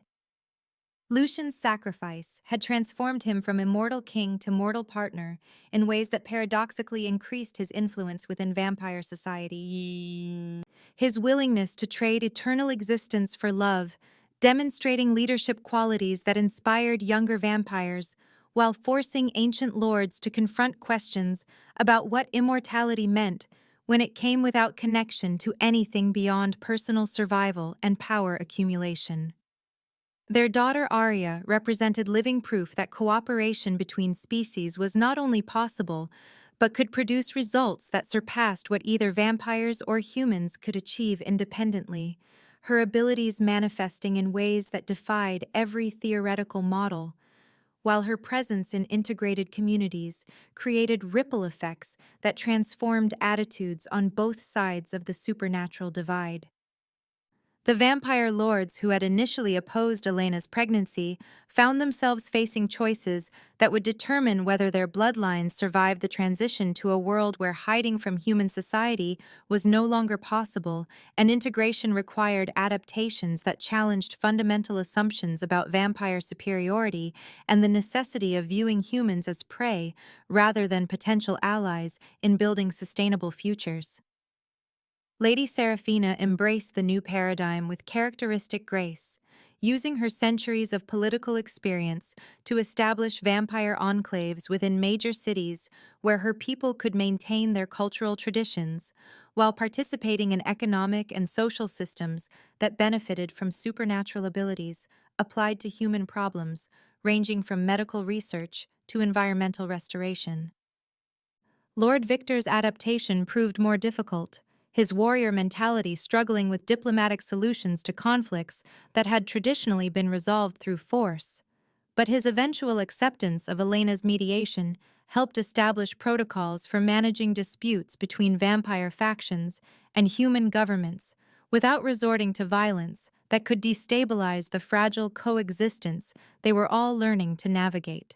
Lucian's sacrifice had transformed him from immortal king to mortal partner in ways that paradoxically increased his influence within vampire society. His willingness to trade eternal existence for love, demonstrating leadership qualities that inspired younger vampires, while forcing ancient lords to confront questions about what immortality meant when it came without connection to anything beyond personal survival and power accumulation. Their daughter Arya represented living proof that cooperation between species was not only possible, but could produce results that surpassed what either vampires or humans could achieve independently, her abilities manifesting in ways that defied every theoretical model, while her presence in integrated communities created ripple effects that transformed attitudes on both sides of the supernatural divide. The vampire lords who had initially opposed Elena's pregnancy found themselves facing choices that would determine whether their bloodlines survived the transition to a world where hiding from human society was no longer possible, and integration required adaptations that challenged fundamental assumptions about vampire superiority and the necessity of viewing humans as prey rather than potential allies in building sustainable futures. Lady Seraphina embraced the new paradigm with characteristic grace, using her centuries of political experience to establish vampire enclaves within major cities where her people could maintain their cultural traditions, while participating in economic and social systems that benefited from supernatural abilities applied to human problems, ranging from medical research to environmental restoration. Lord Victor's adaptation proved more difficult, his warrior mentality struggling with diplomatic solutions to conflicts that had traditionally been resolved through force. But his eventual acceptance of Elena's mediation helped establish protocols for managing disputes between vampire factions and human governments without resorting to violence that could destabilize the fragile coexistence they were all learning to navigate.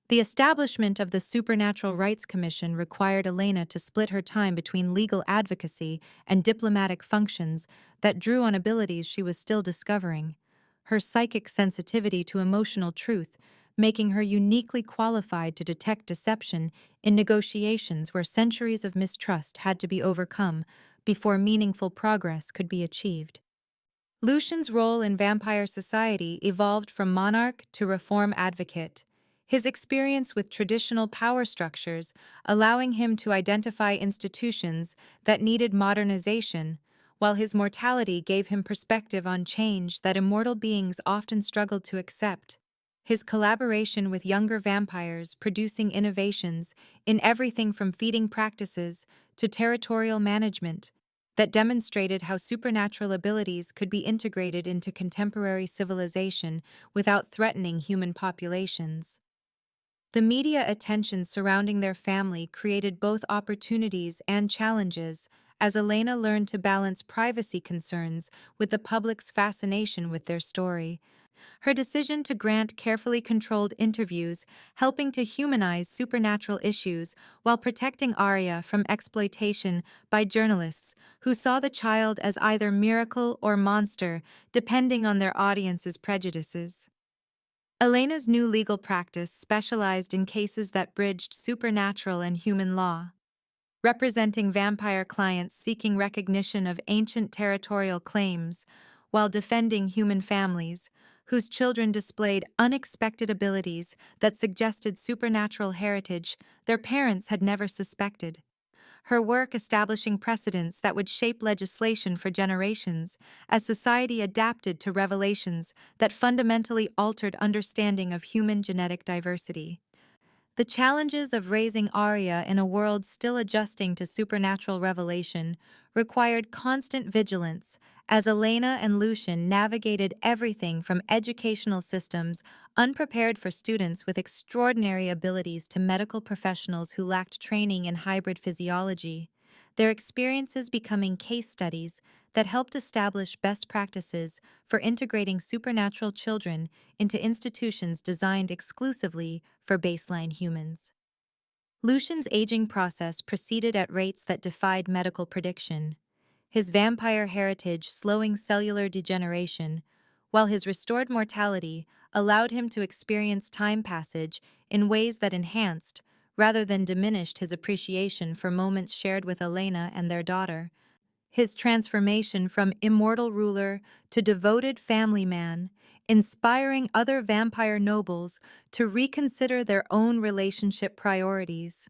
The establishment of the Supernatural Rights Commission required Elena to split her time between legal advocacy and diplomatic functions that drew on abilities she was still discovering, her psychic sensitivity to emotional truth making her uniquely qualified to detect deception in negotiations where centuries of mistrust had to be overcome before meaningful progress could be achieved. Lucian's role in vampire society evolved from monarch to reform advocate, his experience with traditional power structures allowing him to identify institutions that needed modernization, while his mortality gave him perspective on change that immortal beings often struggled to accept. His collaboration with younger vampires producing innovations in everything from feeding practices to territorial management that demonstrated how supernatural abilities could be integrated into contemporary civilization without threatening human populations. The media attention surrounding their family created both opportunities and challenges as Elena learned to balance privacy concerns with the public's fascination with their story. Her decision to grant carefully controlled interviews, helping to humanize supernatural issues while protecting Arya from exploitation by journalists who saw the child as either miracle or monster, depending on their audience's prejudices. Elena's new legal practice specialized in cases that bridged supernatural and human law, representing vampire clients seeking recognition of ancient territorial claims while defending human families whose children displayed unexpected abilities that suggested supernatural heritage their parents had never suspected. Her work establishing precedents that would shape legislation for generations as society adapted to revelations that fundamentally altered understanding of human genetic diversity. The challenges of raising Arya in a world still adjusting to supernatural revelation required constant vigilance as Elena and Lucian navigated everything from educational systems unprepared for students with extraordinary abilities to medical professionals who lacked training in hybrid physiology, their experiences becoming case studies that helped establish best practices for integrating supernatural children into institutions designed exclusively for baseline humans. Lucian's aging process proceeded at rates that defied medical prediction, his vampire heritage slowing cellular degeneration, while his restored mortality allowed him to experience time passage in ways that enhanced, rather than diminished, his appreciation for moments shared with Elena and their daughter. His transformation from immortal ruler to devoted family man, inspiring other vampire nobles to reconsider their own relationship priorities.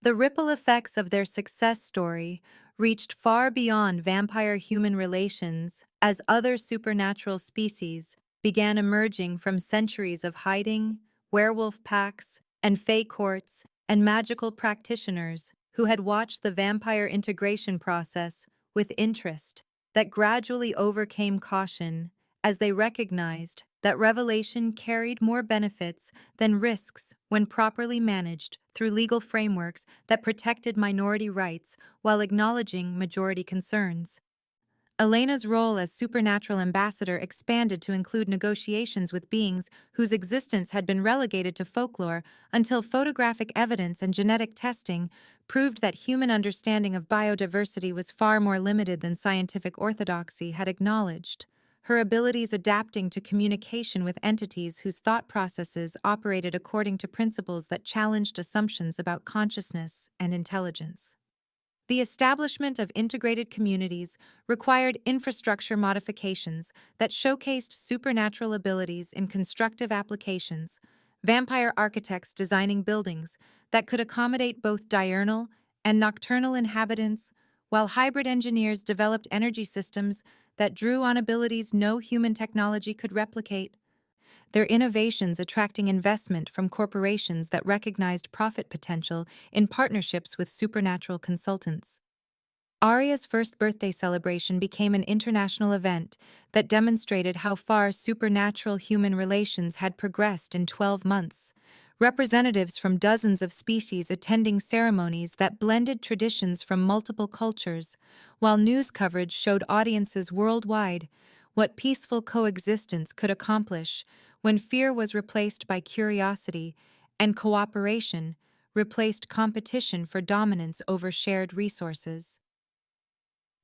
The ripple effects of their success story reached far beyond vampire-human relations as other supernatural species began emerging from centuries of hiding, werewolf packs, and fae courts, and magical practitioners who had watched the vampire integration process with interest that gradually overcame caution as they recognized that revelation carried more benefits than risks when properly managed through legal frameworks that protected minority rights while acknowledging majority concerns. Elena's role as supernatural ambassador expanded to include negotiations with beings whose existence had been relegated to folklore until photographic evidence and genetic testing proved that human understanding of biodiversity was far more limited than scientific orthodoxy had acknowledged. Her abilities adapting to communication with entities whose thought processes operated according to principles that challenged assumptions about consciousness and intelligence. The establishment of integrated communities required infrastructure modifications that showcased supernatural abilities in constructive applications, vampire architects designing buildings that could accommodate both diurnal and nocturnal inhabitants, while hybrid engineers developed energy systems that drew on abilities no human technology could replicate, their innovations attracting investment from corporations that recognized profit potential in partnerships with supernatural consultants. Arya's first birthday celebration became an international event that demonstrated how far supernatural human relations had progressed in 12 months. Representatives from dozens of species attending ceremonies that blended traditions from multiple cultures, while news coverage showed audiences worldwide what peaceful coexistence could accomplish when fear was replaced by curiosity and cooperation replaced competition for dominance over shared resources.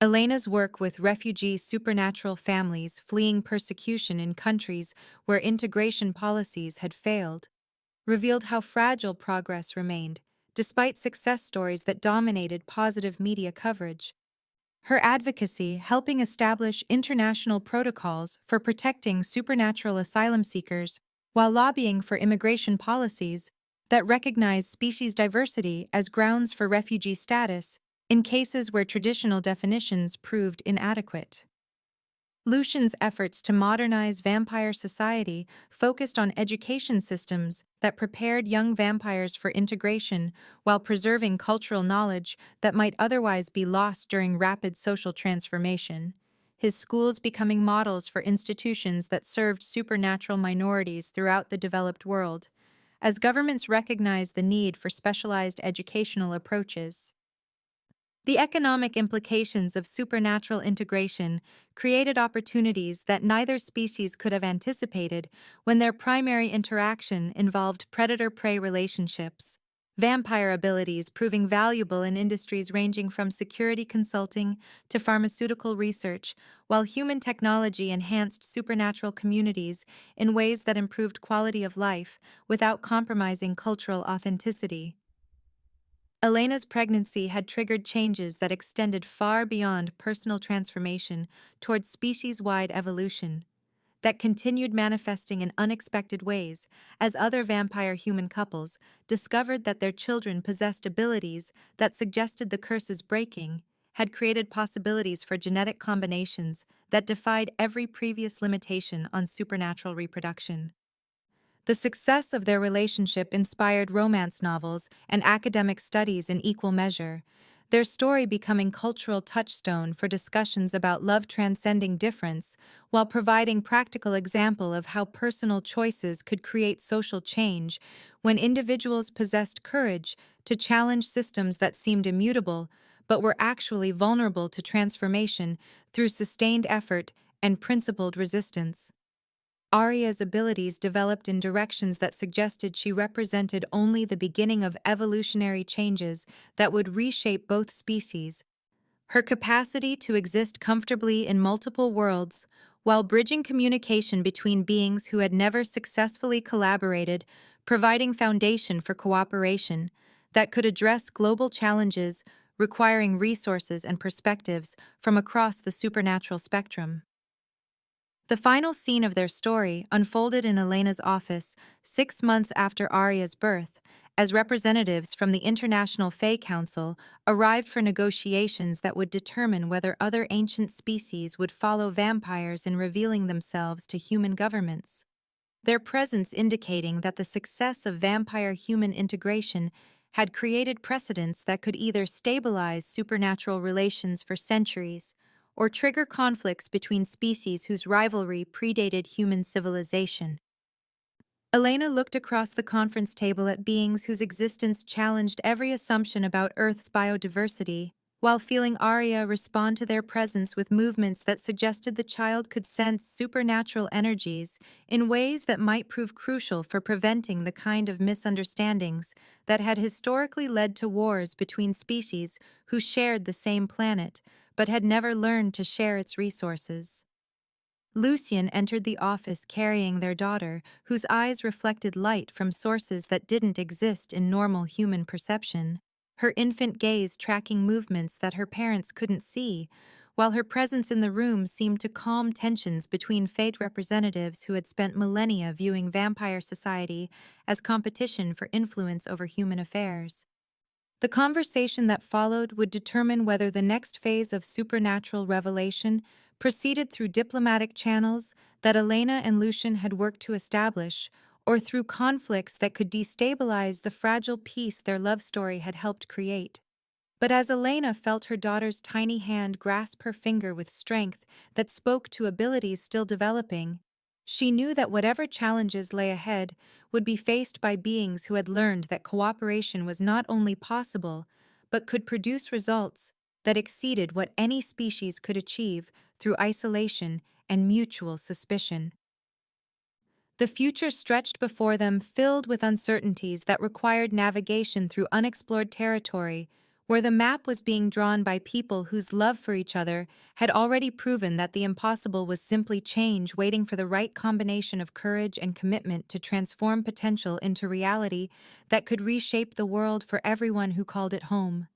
Elena's work with refugee supernatural families fleeing persecution in countries where integration policies had failed revealed how fragile progress remained, despite success stories that dominated positive media coverage. her advocacy helping establish international protocols for protecting supernatural asylum seekers while lobbying for immigration policies that recognize species diversity as grounds for refugee status in cases where traditional definitions proved inadequate. Lucian's efforts to modernize vampire society focused on education systems that prepared young vampires for integration while preserving cultural knowledge that might otherwise be lost during rapid social transformation. His schools becoming models for institutions that served supernatural minorities throughout the developed world, as governments recognized the need for specialized educational approaches. The economic implications of supernatural integration created opportunities that neither species could have anticipated when their primary interaction involved predator-prey relationships, vampire abilities proving valuable in industries ranging from security consulting to pharmaceutical research, while human technology enhanced supernatural communities in ways that improved quality of life without compromising cultural authenticity. Elena's pregnancy had triggered changes that extended far beyond personal transformation toward species-wide evolution, that continued manifesting in unexpected ways as other vampire-human couples discovered that their children possessed abilities that suggested the curse's breaking, had created possibilities for genetic combinations that defied every previous limitation on supernatural reproduction. The success of their relationship inspired romance novels and academic studies in equal measure, their story becoming cultural touchstone for discussions about love transcending difference, while providing practical example of how personal choices could create social change when individuals possessed courage to challenge systems that seemed immutable but were actually vulnerable to transformation through sustained effort and principled resistance. Arya's abilities developed in directions that suggested she represented only the beginning of evolutionary changes that would reshape both species. Her capacity to exist comfortably in multiple worlds, while bridging communication between beings who had never successfully collaborated, providing foundation for cooperation that could address global challenges requiring resources and perspectives from across the supernatural spectrum. The final scene of their story unfolded in Elena's office 6 months after Arya's birth, as representatives from the International Fae Council arrived for negotiations that would determine whether other ancient species would follow vampires in revealing themselves to human governments. Their presence indicating that the success of vampire-human integration had created precedents that could either stabilize supernatural relations for centuries or trigger conflicts between species whose rivalry predated human civilization. Elena looked across the conference table at beings whose existence challenged every assumption about Earth's biodiversity, while feeling Arya respond to their presence with movements that suggested the child could sense supernatural energies in ways that might prove crucial for preventing the kind of misunderstandings that had historically led to wars between species who shared the same planet but had never learned to share its resources. Lucian entered the office carrying their daughter, whose eyes reflected light from sources that didn't exist in normal human perception, her infant gaze tracking movements that her parents couldn't see, while her presence in the room seemed to calm tensions between Fate representatives who had spent millennia viewing vampire society as competition for influence over human affairs. The conversation that followed would determine whether the next phase of supernatural revelation proceeded through diplomatic channels that Elena and Lucian had worked to establish, or through conflicts that could destabilize the fragile peace their love story had helped create. But as Elena felt her daughter's tiny hand grasp her finger with strength that spoke to abilities still developing, she knew that whatever challenges lay ahead would be faced by beings who had learned that cooperation was not only possible, but could produce results that exceeded what any species could achieve through isolation and mutual suspicion. The future stretched before them, filled with uncertainties that required navigation through unexplored territory, where the map was being drawn by people whose love for each other had already proven that the impossible was simply change waiting for the right combination of courage and commitment to transform potential into reality that could reshape the world for everyone who called it home.